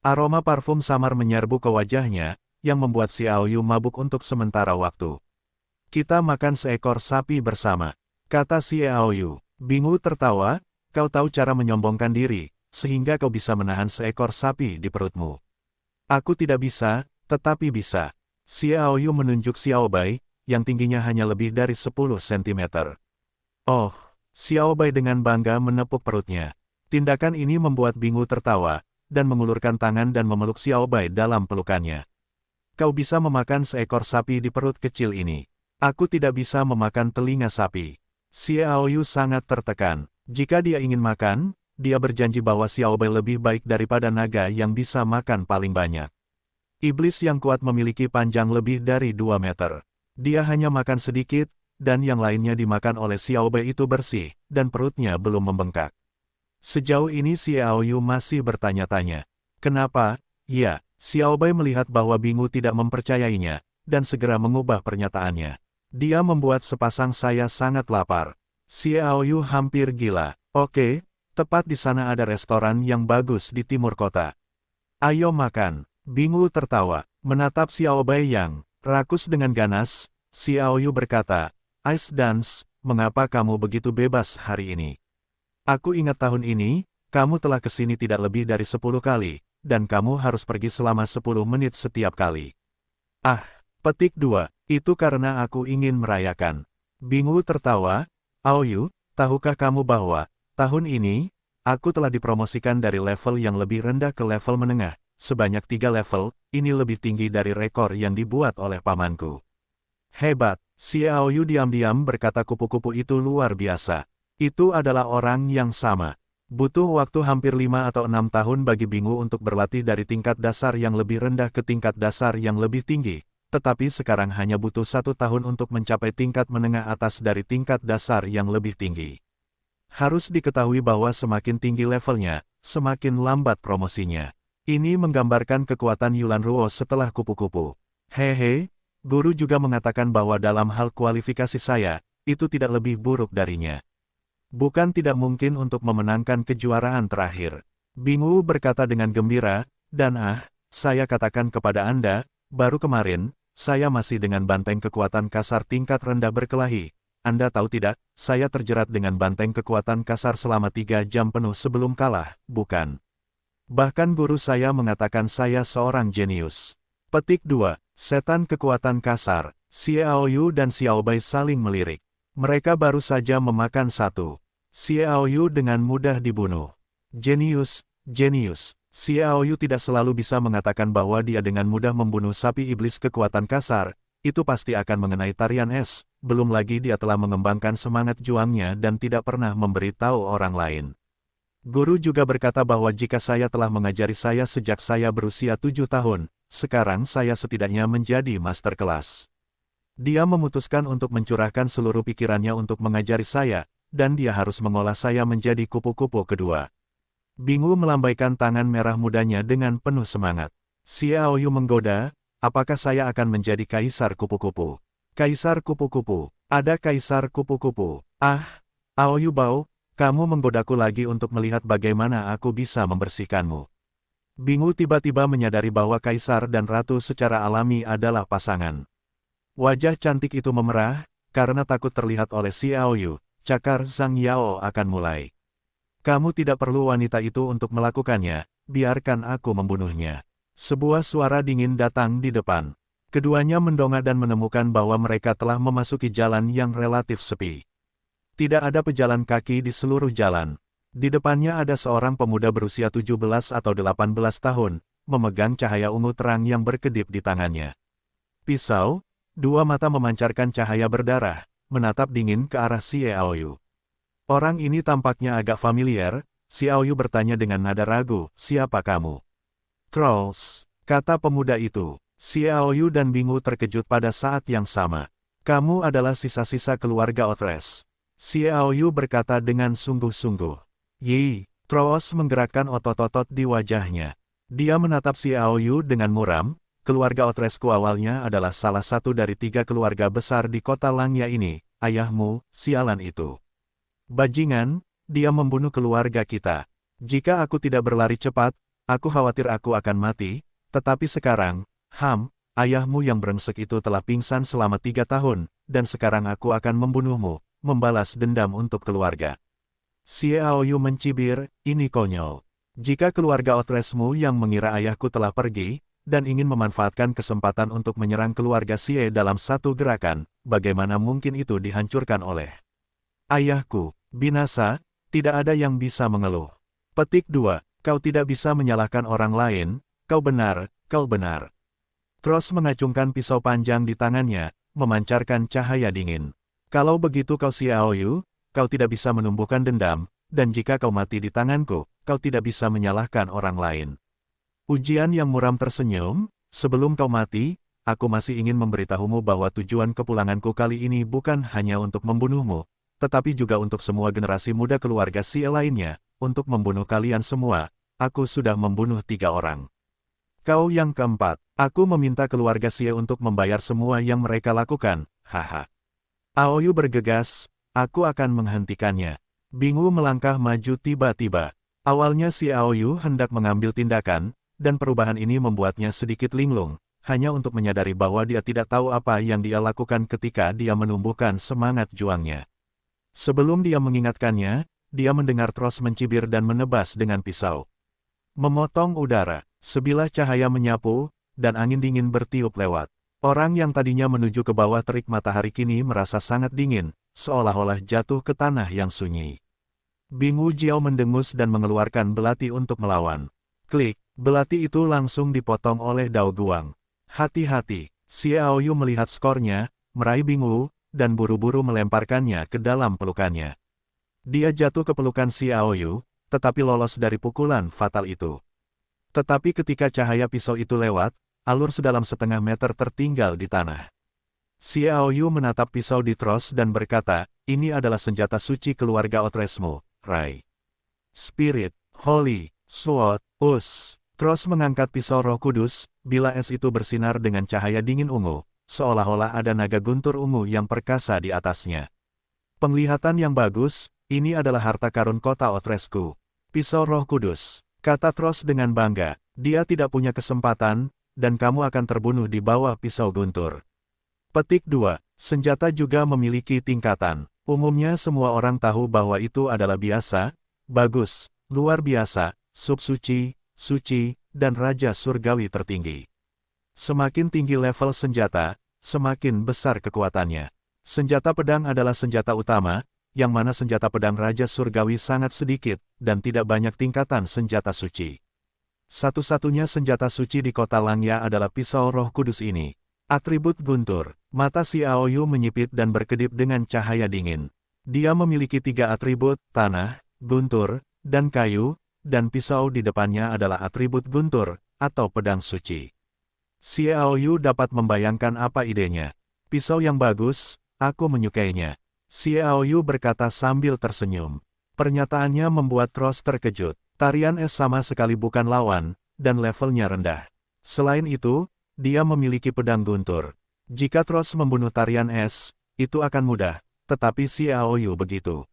Aroma parfum samar menyerbu ke wajahnya, yang membuat Xiaoyu mabuk untuk sementara waktu. Kita makan seekor sapi bersama, kata Xiaoyu. Bingu tertawa, kau tahu cara menyombongkan diri, sehingga kau bisa menahan seekor sapi di perutmu. Aku tidak bisa, tetapi bisa. Xiaoyu menunjuk Xiaobai, yang tingginya hanya lebih dari 10 cm. Oh, Xiaobai dengan bangga menepuk perutnya. Tindakan ini membuat Bingu tertawa, dan mengulurkan tangan dan memeluk Xiaobai dalam pelukannya. Kau bisa memakan seekor sapi di perut kecil ini. Aku tidak bisa memakan telinga sapi. Xiaoyu sangat tertekan. Jika dia ingin makan, dia berjanji bahwa Xiaobai lebih baik daripada naga yang bisa makan paling banyak. Iblis yang kuat memiliki panjang lebih dari 2 meter. Dia hanya makan sedikit, dan yang lainnya dimakan oleh Xiaobai itu bersih, dan perutnya belum membengkak. Sejauh ini Xiaoyu masih bertanya-tanya. Kenapa? Ya, Xiaobai melihat bahwa Bingu tidak mempercayainya, dan segera mengubah pernyataannya. Dia membuat sepasang saya sangat lapar. Xiaoyu hampir gila. Oke, tepat di sana ada restoran yang bagus di timur kota. Ayo makan. Bingu tertawa, menatap Xiaobai yang rakus dengan ganas. Xiaoyu berkata, Ice Dance, mengapa kamu begitu bebas hari ini? Aku ingat tahun ini, kamu telah kesini tidak lebih dari 10 kali, dan kamu harus pergi selama 10 menit setiap kali. Ah, petik 2, itu karena aku ingin merayakan. Bingu tertawa, Aoyu, tahukah kamu bahwa, tahun ini, aku telah dipromosikan dari level yang lebih rendah ke level menengah, sebanyak 3 level, ini lebih tinggi dari rekor yang dibuat oleh pamanku. Hebat, Xiaoyu diam-diam berkata kupu-kupu itu luar biasa. Itu adalah orang yang sama. Butuh waktu hampir 5 atau 6 tahun bagi Bingu untuk berlatih dari tingkat dasar yang lebih rendah ke tingkat dasar yang lebih tinggi, tetapi sekarang hanya butuh 1 tahun untuk mencapai tingkat menengah atas dari tingkat dasar yang lebih tinggi. Harus diketahui bahwa semakin tinggi levelnya, semakin lambat promosinya. Ini menggambarkan kekuatan Yulan Ruo setelah kupu-kupu. Hehe, guru juga mengatakan bahwa dalam hal kualifikasi saya, itu tidak lebih buruk darinya. Bukan tidak mungkin untuk memenangkan kejuaraan terakhir. Bingu berkata dengan gembira, dan saya katakan kepada Anda, baru kemarin, saya masih dengan banteng kekuatan kasar tingkat rendah berkelahi. Anda tahu tidak, saya terjerat dengan banteng kekuatan kasar selama 3 jam penuh sebelum kalah, bukan? Bahkan guru saya mengatakan saya seorang jenius. Petik 2. Setan kekuatan kasar. Xiaoyu dan Xiaobai saling melirik. Mereka baru saja memakan satu. Xiaoyu dengan mudah dibunuh. Jenius, jenius. Xiaoyu tidak selalu bisa mengatakan bahwa dia dengan mudah membunuh sapi iblis kekuatan kasar. Itu pasti akan mengenai tarian es. Belum lagi dia telah mengembangkan semangat juangnya dan tidak pernah memberitahu orang lain. Guru juga berkata bahwa jika saya telah mengajari saya sejak saya berusia 7 tahun, sekarang saya setidaknya menjadi master kelas. Dia memutuskan untuk mencurahkan seluruh pikirannya untuk mengajari saya, dan dia harus mengolah saya menjadi kupu-kupu kedua. Bingu melambaikan tangan merah mudanya dengan penuh semangat. Xiaoyu menggoda, apakah saya akan menjadi kaisar kupu-kupu? Kaisar kupu-kupu, ada kaisar kupu-kupu. Aoyu Bao, kamu menggodaku lagi untuk melihat bagaimana aku bisa membersihkanmu. Bingu tiba-tiba menyadari bahwa kaisar dan ratu secara alami adalah pasangan. Wajah cantik itu memerah, karena takut terlihat oleh Xiaoyu, cakar Zhang Yao akan mulai. Kamu tidak perlu wanita itu untuk melakukannya, biarkan aku membunuhnya. Sebuah suara dingin datang di depan. Keduanya mendongak dan menemukan bahwa mereka telah memasuki jalan yang relatif sepi. Tidak ada pejalan kaki di seluruh jalan. Di depannya ada seorang pemuda berusia 17 atau 18 tahun, memegang cahaya ungu terang yang berkedip di tangannya. Pisau. Dua mata memancarkan cahaya berdarah, menatap dingin ke arah Xiaoyu. Orang ini tampaknya agak familiar. Xiaoyu bertanya dengan nada ragu, siapa kamu? Trolls, kata pemuda itu. Xiaoyu dan Bingu terkejut pada saat yang sama. Kamu adalah sisa-sisa keluarga Otres. Xiaoyu berkata dengan sungguh-sungguh. Yi, Trolls menggerakkan otot-otot di wajahnya. Dia menatap Xiaoyu dengan muram. Keluarga Otresku awalnya adalah salah satu dari 3 keluarga besar di kota Langya ini, ayahmu, sialan itu. Bajingan, dia membunuh keluarga kita. Jika aku tidak berlari cepat, aku khawatir aku akan mati, tetapi sekarang, ayahmu yang brengsek itu telah pingsan selama 3 tahun, dan sekarang aku akan membunuhmu, membalas dendam untuk keluarga. Xiaoyu mencibir, ini konyol. Jika keluarga Otresmu yang mengira ayahku telah pergi, dan ingin memanfaatkan kesempatan untuk menyerang keluarga Xie dalam satu gerakan, bagaimana mungkin itu dihancurkan oleh ayahku? Binasa, tidak ada yang bisa mengeluh. Petik 2, kau tidak bisa menyalahkan orang lain, kau benar, kau benar. Tross mengacungkan pisau panjang di tangannya, memancarkan cahaya dingin. Kalau begitu kau Xiaoyu, kau tidak bisa menumbuhkan dendam, dan jika kau mati di tanganku, kau tidak bisa menyalahkan orang lain. Ujian yang muram tersenyum, sebelum kau mati, aku masih ingin memberitahumu bahwa tujuan kepulanganku kali ini bukan hanya untuk membunuhmu, tetapi juga untuk semua generasi muda keluarga Xie lainnya, untuk membunuh kalian semua. Aku sudah membunuh 3 orang. Kau yang keempat, aku meminta keluarga Xie untuk membayar semua yang mereka lakukan, haha. Aoyu bergegas, aku akan menghentikannya. Bingu melangkah maju tiba-tiba. Awalnya Xiaoyu hendak mengambil tindakan, dan perubahan ini membuatnya sedikit linglung, hanya untuk menyadari bahwa dia tidak tahu apa yang dia lakukan ketika dia menumbuhkan semangat juangnya. Sebelum dia mengingatkannya, dia mendengar Tross mencibir dan menebas dengan pisau. Memotong udara, sebilah cahaya menyapu, dan angin dingin bertiup lewat. Orang yang tadinya menuju ke bawah terik matahari kini merasa sangat dingin, seolah-olah jatuh ke tanah yang sunyi. Bingu Jiao mendengus dan mengeluarkan belati untuk melawan. Klik, belati itu langsung dipotong oleh Dao Guang. Hati-hati, Xiaoyu melihat skornya, meraih Bingu, dan buru-buru melemparkannya ke dalam pelukannya. Dia jatuh ke pelukan Xiaoyu, tetapi lolos dari pukulan fatal itu. Tetapi ketika cahaya pisau itu lewat, alur sedalam setengah meter tertinggal di tanah. Xiaoyu menatap pisau di Tross dan berkata, ini adalah senjata suci keluarga Otresmu, Rai. Spirit, Holy, Sword, Tross mengangkat pisau Roh Kudus, bila es itu bersinar dengan cahaya dingin ungu, seolah-olah ada naga guntur ungu yang perkasa di atasnya. Penglihatan yang bagus, ini adalah harta karun kota Otresku. Pisau Roh Kudus. Kata Tross dengan bangga, dia tidak punya kesempatan, dan kamu akan terbunuh di bawah pisau guntur. Petik 2. Senjata juga memiliki tingkatan. Umumnya semua orang tahu bahwa itu adalah biasa, bagus, luar biasa, subsuci, suci, dan raja surgawi tertinggi. Semakin tinggi level senjata, semakin besar kekuatannya. Senjata pedang adalah senjata utama, yang mana senjata pedang Raja Surgawi sangat sedikit, dan tidak banyak tingkatan senjata suci. Satu-satunya senjata suci di kota Langya adalah pisau Roh Kudus ini. Atribut guntur. Mata Xiao Yu menyipit dan berkedip dengan cahaya dingin. Dia memiliki 3 atribut, tanah, guntur, dan kayu, dan pisau di depannya adalah atribut guntur, atau pedang suci. Xiao Yu dapat membayangkan apa idenya. Pisau yang bagus, aku menyukainya. Xiao Yu berkata sambil tersenyum. Pernyataannya membuat Tross terkejut. Tarian es sama sekali bukan lawan, dan levelnya rendah. Selain itu, dia memiliki pedang guntur. Jika Tross membunuh tarian es, itu akan mudah, tetapi Xiao Yu begitu.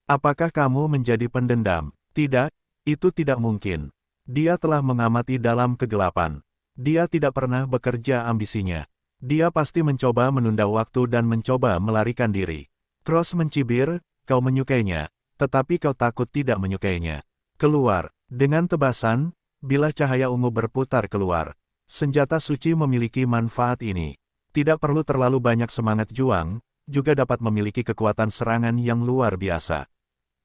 Apakah kamu menjadi pendendam? Tidak, itu tidak mungkin. Dia telah mengamati dalam kegelapan. Dia tidak pernah bekerja ambisinya. Dia pasti mencoba menunda waktu dan mencoba melarikan diri. Tross mencibir, kau menyukainya, tetapi kau takut tidak menyukainya. Keluar, dengan tebasan, bila cahaya ungu berputar keluar. Senjata suci memiliki manfaat ini. Tidak perlu terlalu banyak semangat juang, juga dapat memiliki kekuatan serangan yang luar biasa.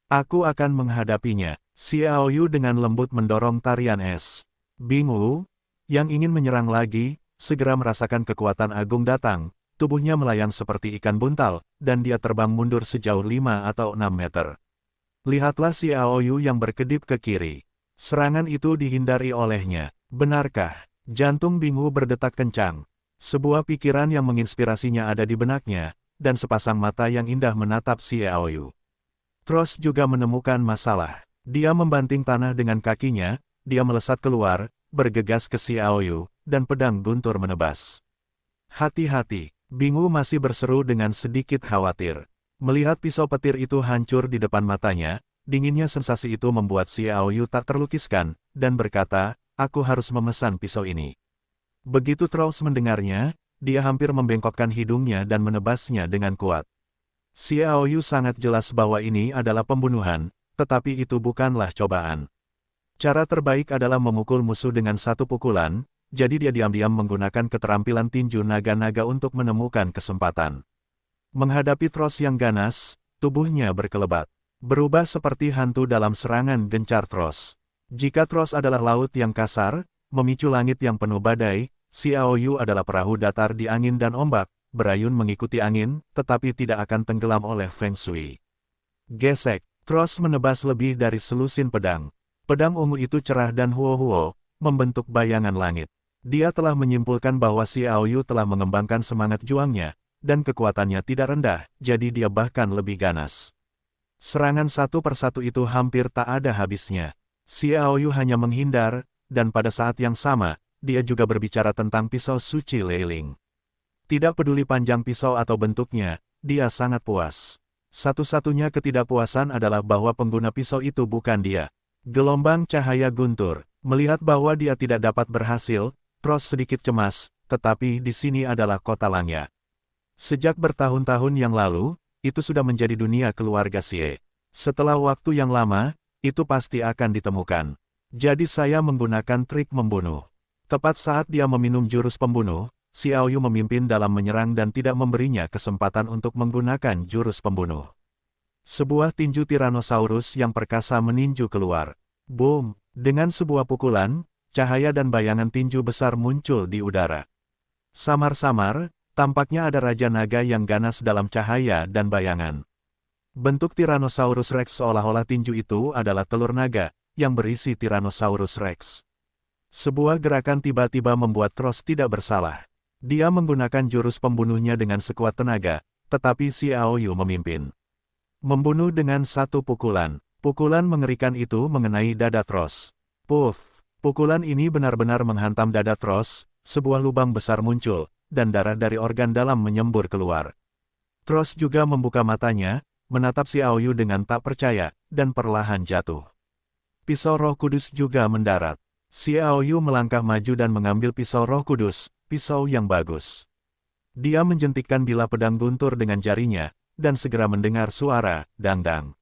Aku akan menghadapinya. Xiao Yu dengan lembut mendorong tarian es. Bing Wu, yang ingin menyerang lagi, segera merasakan kekuatan agung datang. Tubuhnya melayang seperti ikan buntal, dan dia terbang mundur sejauh 5 atau 6 meter. Lihatlah Xiao Yu yang berkedip ke kiri. Serangan itu dihindari olehnya. Benarkah? Jantung Bing Wu berdetak kencang. Sebuah pikiran yang menginspirasinya ada di benaknya, dan sepasang mata yang indah menatap Xiao Yu. Tross juga menemukan masalah. Dia membanting tanah dengan kakinya, dia melesat keluar, bergegas ke Xiao Yu, dan pedang guntur menebas. Hati-hati. Bing Wu masih berseru dengan sedikit khawatir. Melihat pisau petir itu hancur di depan matanya, dinginnya sensasi itu membuat Xiao Yu tak terlukiskan, dan berkata, aku harus memesan pisau ini. Begitu Tross mendengarnya, dia hampir membengkokkan hidungnya dan menebasnya dengan kuat. Xiao Yu sangat jelas bahwa ini adalah pembunuhan, tetapi itu bukanlah cobaan. Cara terbaik adalah memukul musuh dengan satu pukulan, jadi dia diam-diam menggunakan keterampilan tinju naga-naga untuk menemukan kesempatan. Menghadapi Tross yang ganas, tubuhnya berkelebat. Berubah seperti hantu dalam serangan gencar Tross. Jika Tross adalah laut yang kasar, memicu langit yang penuh badai, Xiao Yu adalah perahu datar di angin dan ombak, berayun mengikuti angin, tetapi tidak akan tenggelam oleh Feng Shui. Gesek, Tross menebas lebih dari selusin pedang. Pedang ungu itu cerah dan huo-huo, membentuk bayangan langit. Dia telah menyimpulkan bahwa Xiao Yu telah mengembangkan semangat juangnya, dan kekuatannya tidak rendah, jadi dia bahkan lebih ganas. Serangan satu persatu itu hampir tak ada habisnya. Xiao Yu hanya menghindar, dan pada saat yang sama, dia juga berbicara tentang pisau suci Leiling. Tidak peduli panjang pisau atau bentuknya, dia sangat puas. Satu-satunya ketidakpuasan adalah bahwa pengguna pisau itu bukan dia. Gelombang cahaya guntur, melihat bahwa dia tidak dapat berhasil, Tross sedikit cemas, tetapi di sini adalah kota Langya. Sejak bertahun-tahun yang lalu, itu sudah menjadi dunia keluarga Xie. Setelah waktu yang lama, itu pasti akan ditemukan. Jadi saya menggunakan trik membunuh. Tepat saat dia meminum jurus pembunuh, Xiao Yu memimpin dalam menyerang dan tidak memberinya kesempatan untuk menggunakan jurus pembunuh. Sebuah tinju Tyrannosaurus yang perkasa meninju keluar. Boom! Dengan sebuah pukulan, cahaya dan bayangan tinju besar muncul di udara. Samar-samar, tampaknya ada Raja Naga yang ganas dalam cahaya dan bayangan. Bentuk Tyrannosaurus Rex seolah-olah tinju itu adalah telur naga, yang berisi Tyrannosaurus Rex. Sebuah gerakan tiba-tiba membuat Tross tidak bersalah. Dia menggunakan jurus pembunuhnya dengan sekuat tenaga, tetapi Xiao Yu memimpin. Membunuh dengan satu pukulan. Pukulan mengerikan itu mengenai dada Tross. Puff! Pukulan ini benar-benar menghantam dada Tross, sebuah lubang besar muncul, dan darah dari organ dalam menyembur keluar. Tross juga membuka matanya, menatap Xiao Yu dengan tak percaya, dan perlahan jatuh. Pisau Roh Kudus juga mendarat. Xiaoyu melangkah maju dan mengambil pisau Roh Kudus, pisau yang bagus. Dia menjentikkan bilah pedang guntur dengan jarinya, dan segera mendengar suara dang-dang.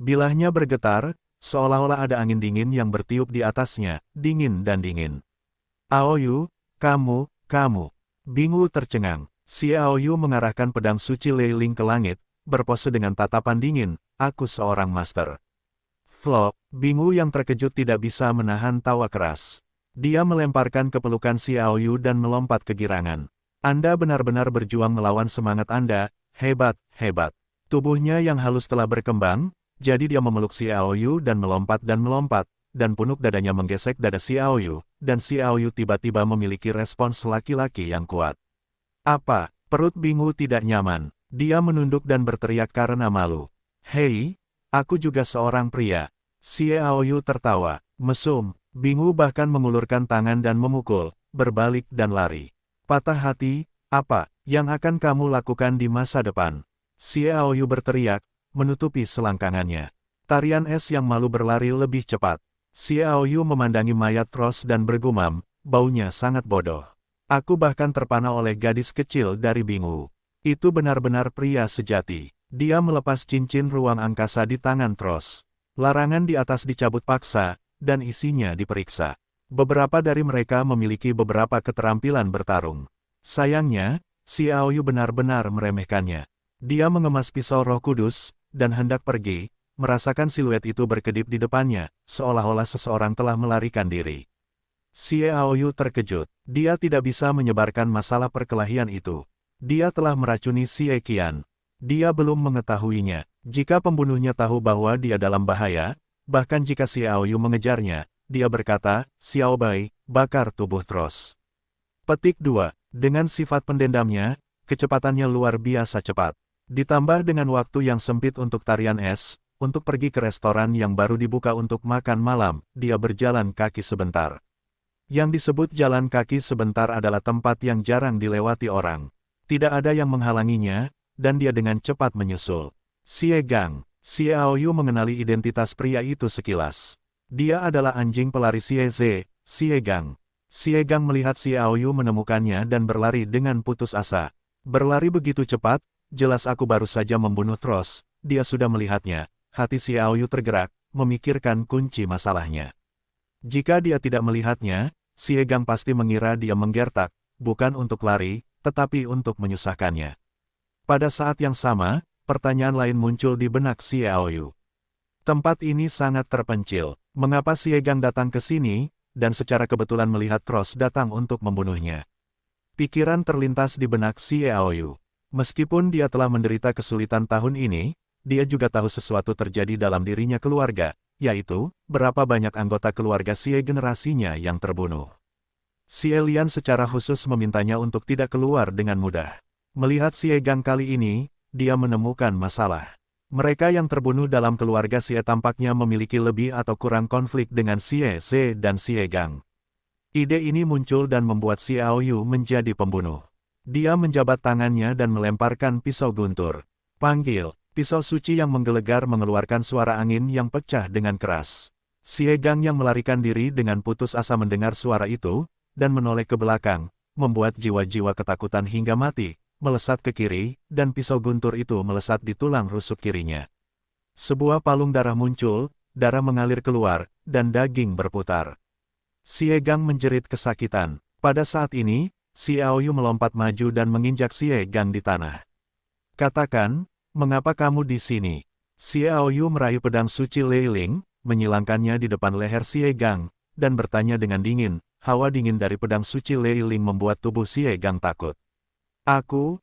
Bilahnya bergetar, seolah-olah ada angin dingin yang bertiup di atasnya, dingin dan dingin. Aoyu, kamu. Bingwu tercengang. Xiaoyu mengarahkan pedang suci Lei Ling ke langit, berpose dengan tatapan dingin, aku seorang master. Flop, Bingwu yang terkejut tidak bisa menahan tawa keras. Dia melemparkan kepelukan Xiaoyu dan melompat kegirangan. Anda benar-benar berjuang melawan semangat Anda, hebat. Tubuhnya yang halus telah berkembang, jadi dia memeluk Xiaoyu dan melompat, dan punuk dadanya menggesek dada Xiaoyu, dan Xiaoyu tiba-tiba memiliki respons laki-laki yang kuat. Apa? Perut Bingwu tidak nyaman. Dia menunduk dan berteriak karena malu. Hei, aku juga seorang pria. Xiaoyu tertawa, mesum. Bingwu bahkan mengulurkan tangan dan memukul, berbalik dan lari. Patah hati, apa yang akan kamu lakukan di masa depan? Xiaoyu berteriak, menutupi selangkangannya. Tarian es yang malu berlari lebih cepat. Xiaoyu memandangi mayat Tross dan bergumam, baunya sangat bodoh. Aku bahkan terpana oleh gadis kecil dari Bingwu. Itu benar-benar pria sejati. Dia melepas cincin ruang angkasa di tangan Tross. Larangan di atas dicabut paksa, dan isinya diperiksa. Beberapa dari mereka memiliki beberapa keterampilan bertarung. Sayangnya, Xiaoyu benar-benar meremehkannya. Dia mengemas pisau Roh Kudus, dan hendak pergi, merasakan siluet itu berkedip di depannya, seolah-olah seseorang telah melarikan diri. Xiaoyu terkejut. Dia tidak bisa menyebarkan masalah perkelahian itu. Dia telah meracuni Xie Qian. Dia belum mengetahuinya. Jika pembunuhnya tahu bahwa dia dalam bahaya, bahkan jika Xiaoyu mengejarnya, dia berkata, Xiao Bai, bakar tubuh Tross. Petik 2. Dengan sifat pendendamnya, kecepatannya luar biasa cepat. Ditambah dengan waktu yang sempit untuk tarian es, untuk pergi ke restoran yang baru dibuka untuk makan malam, dia berjalan kaki sebentar. Yang disebut jalan kaki sebentar adalah tempat yang jarang dilewati orang. Tidak ada yang menghalanginya, dan dia dengan cepat menyusul. Xie Gang. Xiaoyu mengenali identitas pria itu sekilas. Dia adalah anjing pelari Xie Gang. Xie Gang melihat Xiaoyu menemukannya dan berlari dengan putus asa. Berlari begitu cepat, jelas aku baru saja membunuh Tross, dia sudah melihatnya. Hati Xiaoyu tergerak, memikirkan kunci masalahnya. Jika dia tidak melihatnya, Xie Gang pasti mengira dia menggertak, bukan untuk lari, tetapi untuk menyusahkannya. Pada saat yang sama, pertanyaan lain muncul di benak Xiaoyu. Tempat ini sangat terpencil. Mengapa Xie Gang datang ke sini, dan secara kebetulan melihat Tross datang untuk membunuhnya? Pikiran terlintas di benak Xiaoyu. Meskipun dia telah menderita kesulitan tahun ini, dia juga tahu sesuatu terjadi dalam dirinya keluarga, yaitu, berapa banyak anggota keluarga Xie generasinya yang terbunuh. Xie Lian secara khusus memintanya untuk tidak keluar dengan mudah. Melihat Xie Gang kali ini, dia menemukan masalah. Mereka yang terbunuh dalam keluarga Xie tampaknya memiliki lebih atau kurang konflik dengan Xie Ze dan Xie Gang. Ide ini muncul dan membuat Xiaoyu menjadi pembunuh. Dia menjabat tangannya dan melemparkan pisau guntur. Panggil, pisau suci yang menggelegar mengeluarkan suara angin yang pecah dengan keras. Xie Gang yang melarikan diri dengan putus asa mendengar suara itu, dan menoleh ke belakang, membuat jiwa-jiwa ketakutan hingga mati, melesat ke kiri, dan pisau guntur itu melesat di tulang rusuk kirinya. Sebuah palung darah muncul, darah mengalir keluar, dan daging berputar. Xie Gang menjerit kesakitan. Pada saat ini, Xiaoyu melompat maju dan menginjak Xie Gang di tanah. Katakan, mengapa kamu di sini? Xiaoyu meraih pedang suci Lei Ling, menyilangkannya di depan leher Xie Gang, dan bertanya dengan dingin. Hawa dingin dari pedang suci Lei Ling membuat tubuh Xie Gang takut. Aku,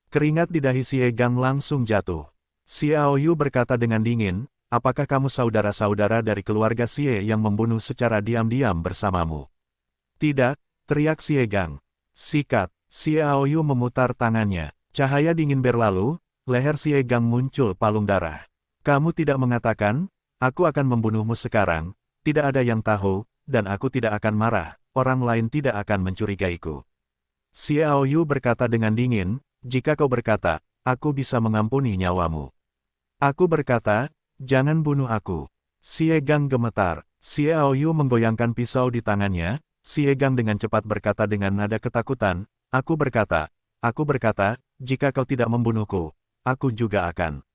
keringat di dahi Xie Gang langsung jatuh. Xiaoyu berkata dengan dingin, apakah kamu saudara-saudara dari keluarga Xie yang membunuh secara diam-diam bersamamu? Tidak, teriak Xie Gang. Sikat, Xiaoyu memutar tangannya. Cahaya dingin berlalu, leher Xie Gang muncul palung darah. Kamu tidak mengatakan, aku akan membunuhmu sekarang, tidak ada yang tahu, dan aku tidak akan marah, orang lain tidak akan mencurigaiku. Xiaoyu berkata dengan dingin, jika kau berkata, aku bisa mengampuni nyawamu. Aku berkata, jangan bunuh aku. Xie Gang gemetar. Xie Aoyu menggoyangkan pisau di tangannya. Xie Gang dengan cepat berkata dengan nada ketakutan, aku berkata, jika kau tidak membunuhku, aku juga akan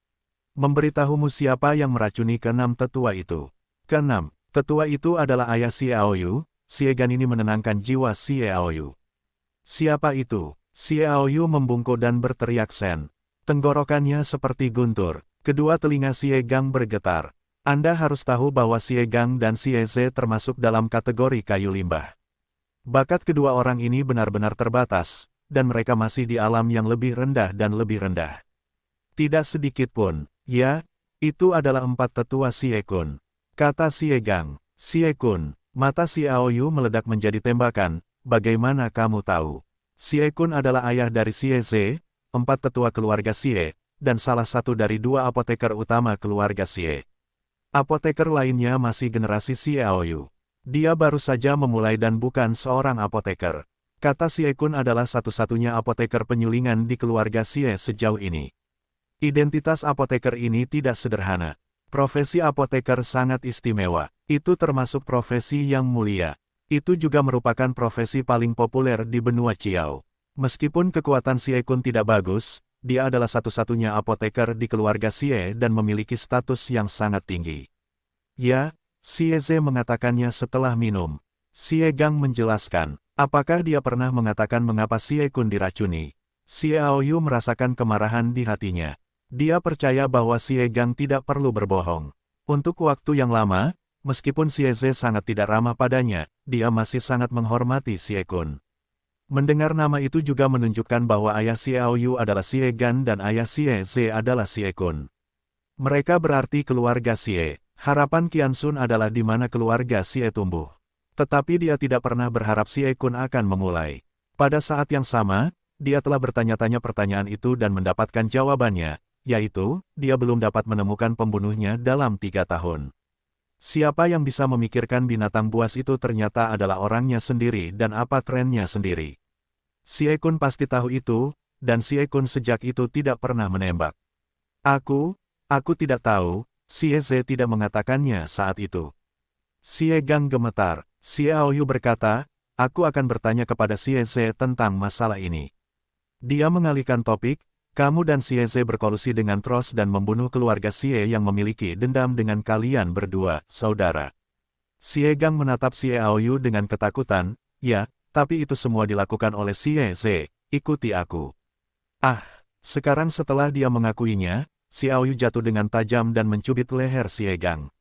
memberitahumu siapa yang meracuni keenam tetua itu. Keenam, tetua itu adalah ayah Xie Aoyu. Xie Gan ini menenangkan jiwa Xie Aoyu. Siapa itu? Xie Aoyu membungkuk dan berteriak sen. Tenggorokannya seperti guntur. Kedua telinga Xie Gang bergetar. Anda harus tahu bahwa Xie Gang dan Xie Ze termasuk dalam kategori kayu limbah. Bakat kedua orang ini benar-benar terbatas, dan mereka masih di alam yang lebih rendah dan lebih rendah. Tidak sedikit pun, ya, itu adalah 4 tetua Xie Kun. Kata Xie Gang. Xie Kun, mata Xie Aoyu meledak menjadi tembakan, bagaimana kamu tahu? Xie Kun adalah ayah dari Xie Ze, 4 tetua keluarga Xie, dan salah satu dari 2 apoteker utama keluarga Xie. Apoteker lainnya masih generasi Xie Aoyu. Dia baru saja memulai dan bukan seorang apoteker. Kata Xie Kun adalah satu-satunya apoteker penyulingan di keluarga Xie sejauh ini. Identitas apoteker ini tidak sederhana. Profesi apoteker sangat istimewa. Itu termasuk profesi yang mulia. Itu juga merupakan profesi paling populer di benua Chiao. Meskipun kekuatan Xie Kun tidak bagus, dia adalah satu-satunya apoteker di keluarga Xie dan memiliki status yang sangat tinggi. Ya, Xie Ze mengatakannya setelah minum. Xie Gang menjelaskan, apakah dia pernah mengatakan mengapa Xie Kun diracuni? Xie Aoyu merasakan kemarahan di hatinya. Dia percaya bahwa Xie Gang tidak perlu berbohong. Untuk waktu yang lama, meskipun Xie Ze sangat tidak ramah padanya, dia masih sangat menghormati Xie Kun. Mendengar nama itu juga menunjukkan bahwa ayah Xie Aoyu adalah Xie Gan dan ayah Xie Ze adalah Xie Kun. Mereka berarti keluarga Xie. Harapan Qianxun adalah di mana keluarga Xie tumbuh. Tetapi dia tidak pernah berharap Xie Kun akan memulai. Pada saat yang sama, dia telah bertanya-tanya pertanyaan itu dan mendapatkan jawabannya, yaitu, dia belum dapat menemukan pembunuhnya dalam 3 tahun. Siapa yang bisa memikirkan binatang buas itu ternyata adalah orangnya sendiri dan apa trennya sendiri. Xie Kun pasti tahu itu, dan Xie Kun sejak itu tidak pernah menembak. Aku tidak tahu, Xie Ze tidak mengatakannya saat itu. Xie Gang gemetar. Xie Aoyu berkata, aku akan bertanya kepada Xie Ze tentang masalah ini. Dia mengalihkan topik, kamu dan Xie Ze berkolusi dengan Tros dan membunuh keluarga Xie yang memiliki dendam dengan kalian berdua, saudara. Xie Gang menatap Xie Aoyu dengan ketakutan, ya, tapi itu semua dilakukan oleh Xie Ze, ikuti aku. Sekarang setelah dia mengakuinya, Xie Aoyu jatuh dengan tajam dan mencubit leher Xie Gang.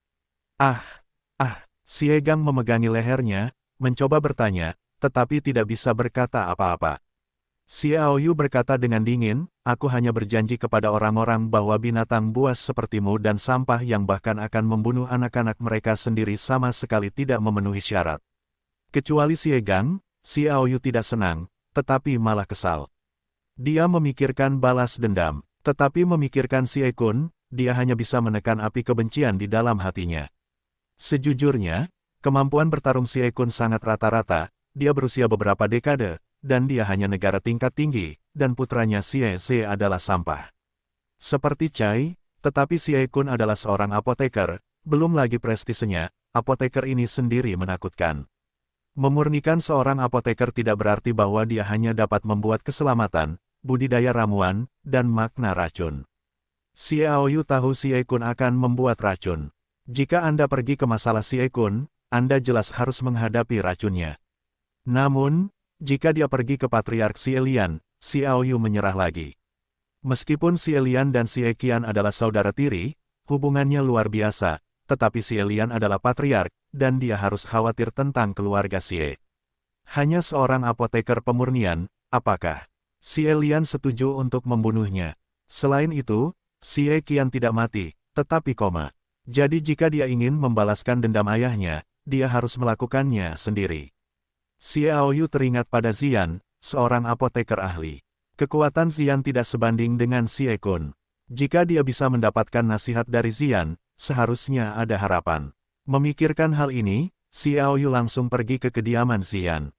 Xie Gang memegangi lehernya, mencoba bertanya, tetapi tidak bisa berkata apa-apa. Xie Aoyu berkata dengan dingin, aku hanya berjanji kepada orang-orang bahwa binatang buas sepertimu dan sampah yang bahkan akan membunuh anak-anak mereka sendiri sama sekali tidak memenuhi syarat. Kecuali Xie Gang, Xie Aoyu tidak senang, tetapi malah kesal. Dia memikirkan balas dendam, tetapi memikirkan Xie Kun, dia hanya bisa menekan api kebencian di dalam hatinya. Sejujurnya, kemampuan bertarung Xie Kun sangat rata-rata, dia berusia beberapa dekade, dan dia hanya negara tingkat tinggi, dan putranya Xie Ze adalah sampah. Seperti Chai, tetapi Xie Kun adalah seorang apoteker, belum lagi prestisenya, apoteker ini sendiri menakutkan. Memurnikan seorang apoteker tidak berarti bahwa dia hanya dapat membuat keselamatan, budidaya ramuan, dan makna racun. Xie Aoyu tahu Xie Kun akan membuat racun. Jika Anda pergi ke masalah Xie Kun, Anda jelas harus menghadapi racunnya. Namun, jika dia pergi ke Patriark Xie Lian, Xie Aoyu menyerah lagi. Meskipun Xie Lian dan Xie Qian adalah saudara tiri, hubungannya luar biasa, tetapi Xie Lian adalah patriark, dan dia harus khawatir tentang keluarga Xie. Hanya seorang apoteker pemurnian, apakah Xie Lian setuju untuk membunuhnya? Selain itu, Xie Qian tidak mati, tetapi koma. Jadi jika dia ingin membalaskan dendam ayahnya, dia harus melakukannya sendiri. Xie Aoyu teringat pada Xian, seorang apoteker ahli. Kekuatan Xian tidak sebanding dengan Xie Kun. Jika dia bisa mendapatkan nasihat dari Xian, seharusnya ada harapan. Memikirkan hal ini, Xie Aoyu langsung pergi ke kediaman Xian.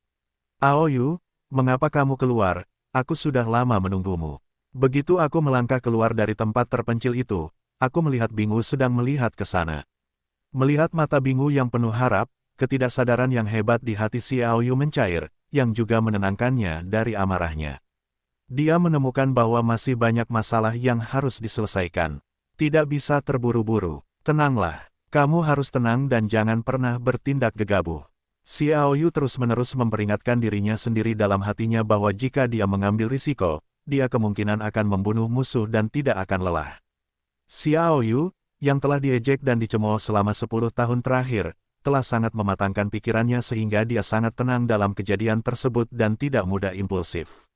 Aoyu, mengapa kamu keluar? Aku sudah lama menunggumu. Begitu aku melangkah keluar dari tempat terpencil itu, aku melihat Bingu sedang melihat ke sana. Melihat mata Bingu yang penuh harap, ketidaksadaran yang hebat di hati Xiao Yu mencair, yang juga menenangkannya dari amarahnya. Dia menemukan bahwa masih banyak masalah yang harus diselesaikan. Tidak bisa terburu-buru. Tenanglah. Kamu harus tenang dan jangan pernah bertindak gegabah. Xiao Yu terus-menerus memperingatkan dirinya sendiri dalam hatinya bahwa jika dia mengambil risiko, dia kemungkinan akan membunuh musuh dan tidak akan lelah. Xiao Yu, yang telah diejek dan dicemooh selama 10 tahun terakhir, telah sangat mematangkan pikirannya sehingga dia sangat tenang dalam kejadian tersebut dan tidak mudah impulsif.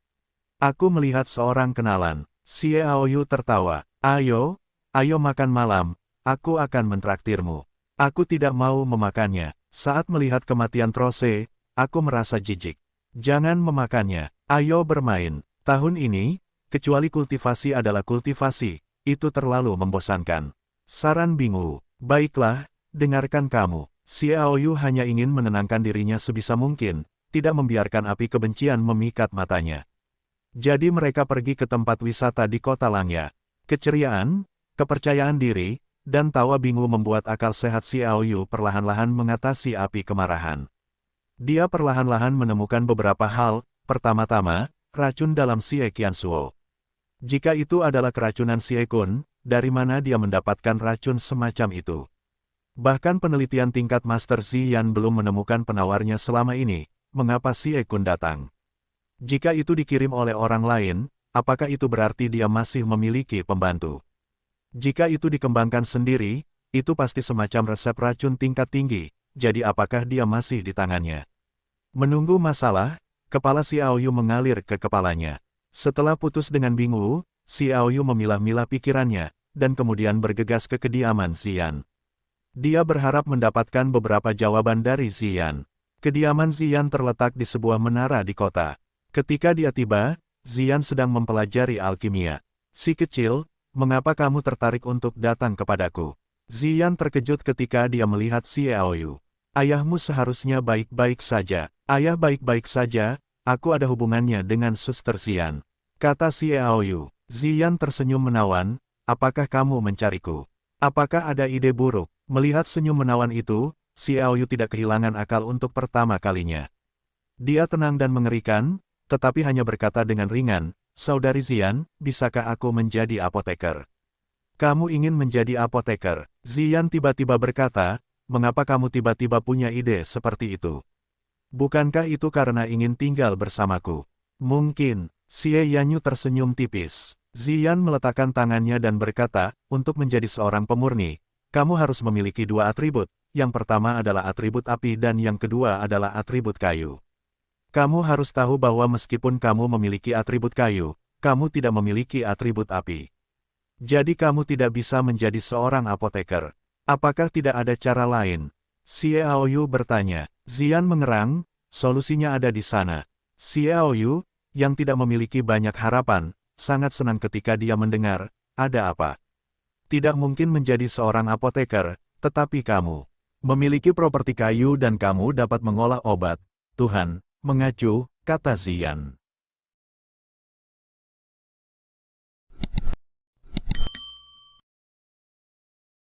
Aku melihat seorang kenalan. Xiao Yu tertawa. Ayo makan malam, aku akan mentraktirmu. Aku tidak mau memakannya. Saat melihat kematian Trose, aku merasa jijik. Jangan memakannya, ayo bermain. Tahun ini, kecuali kultivasi adalah kultivasi, itu terlalu membosankan. Saran Bingu, baiklah, dengarkan kamu. Xiao Yu hanya ingin menenangkan dirinya sebisa mungkin, tidak membiarkan api kebencian memikat matanya. Jadi mereka pergi ke tempat wisata di kota Langya. Keceriaan, kepercayaan diri, dan tawa Bingu membuat akal sehat Xiao Yu perlahan-lahan mengatasi api kemarahan. Dia perlahan-lahan menemukan beberapa hal, pertama-tama, racun dalam Xie Qiansuo. Jika itu adalah keracunan Xie Kun, dari mana dia mendapatkan racun semacam itu? Bahkan penelitian tingkat Master Ziyan belum menemukan penawarnya selama ini, mengapa Xie Kun datang? Jika itu dikirim oleh orang lain, apakah itu berarti dia masih memiliki pembantu? Jika itu dikembangkan sendiri, itu pasti semacam resep racun tingkat tinggi, jadi apakah dia masih di tangannya? Menunggu masalah, kepala Xiao Yu mengalir ke kepalanya. Setelah putus dengan Bingu, Xiao Yu memilah-milah pikirannya, dan kemudian bergegas ke kediaman Ziyan. Dia berharap mendapatkan beberapa jawaban dari Ziyan. Kediaman Ziyan terletak di sebuah menara di kota. Ketika dia tiba, Ziyan sedang mempelajari alkimia. Si kecil, mengapa kamu tertarik untuk datang kepadaku? Ziyan terkejut ketika dia melihat Xiao Yu. Ayahmu seharusnya baik-baik saja. Ayah baik-baik saja, aku ada hubungannya dengan Suster Ziyan. Kata Xiao Yu. Ziyan tersenyum menawan, apakah kamu mencariku? Apakah ada ide buruk? Melihat senyum menawan itu, Xiao Yu tidak kehilangan akal untuk pertama kalinya. Dia tenang dan mengerikan, tetapi hanya berkata dengan ringan, Saudari Ziyan, bisakah aku menjadi apoteker? Kamu ingin menjadi apoteker? Ziyan tiba-tiba berkata, mengapa kamu tiba-tiba punya ide seperti itu? Bukankah itu karena ingin tinggal bersamaku? Mungkin. Xie Yanyu tersenyum tipis. Ziyan meletakkan tangannya dan berkata, untuk menjadi seorang pemurni, kamu harus memiliki dua atribut. Yang pertama adalah atribut api dan yang kedua adalah atribut kayu. Kamu harus tahu bahwa meskipun kamu memiliki atribut kayu, kamu tidak memiliki atribut api. Jadi kamu tidak bisa menjadi seorang apoteker. Apakah tidak ada cara lain? Xiao Yu bertanya. Ziyan mengerang, solusinya ada di sana. Xiao Yu, yang tidak memiliki banyak harapan, sangat senang ketika dia mendengar, ada apa? Tidak mungkin menjadi seorang apoteker, tetapi kamu memiliki properti kayu dan kamu dapat mengolah obat. Tuhan, mengacu, kata Ziyan.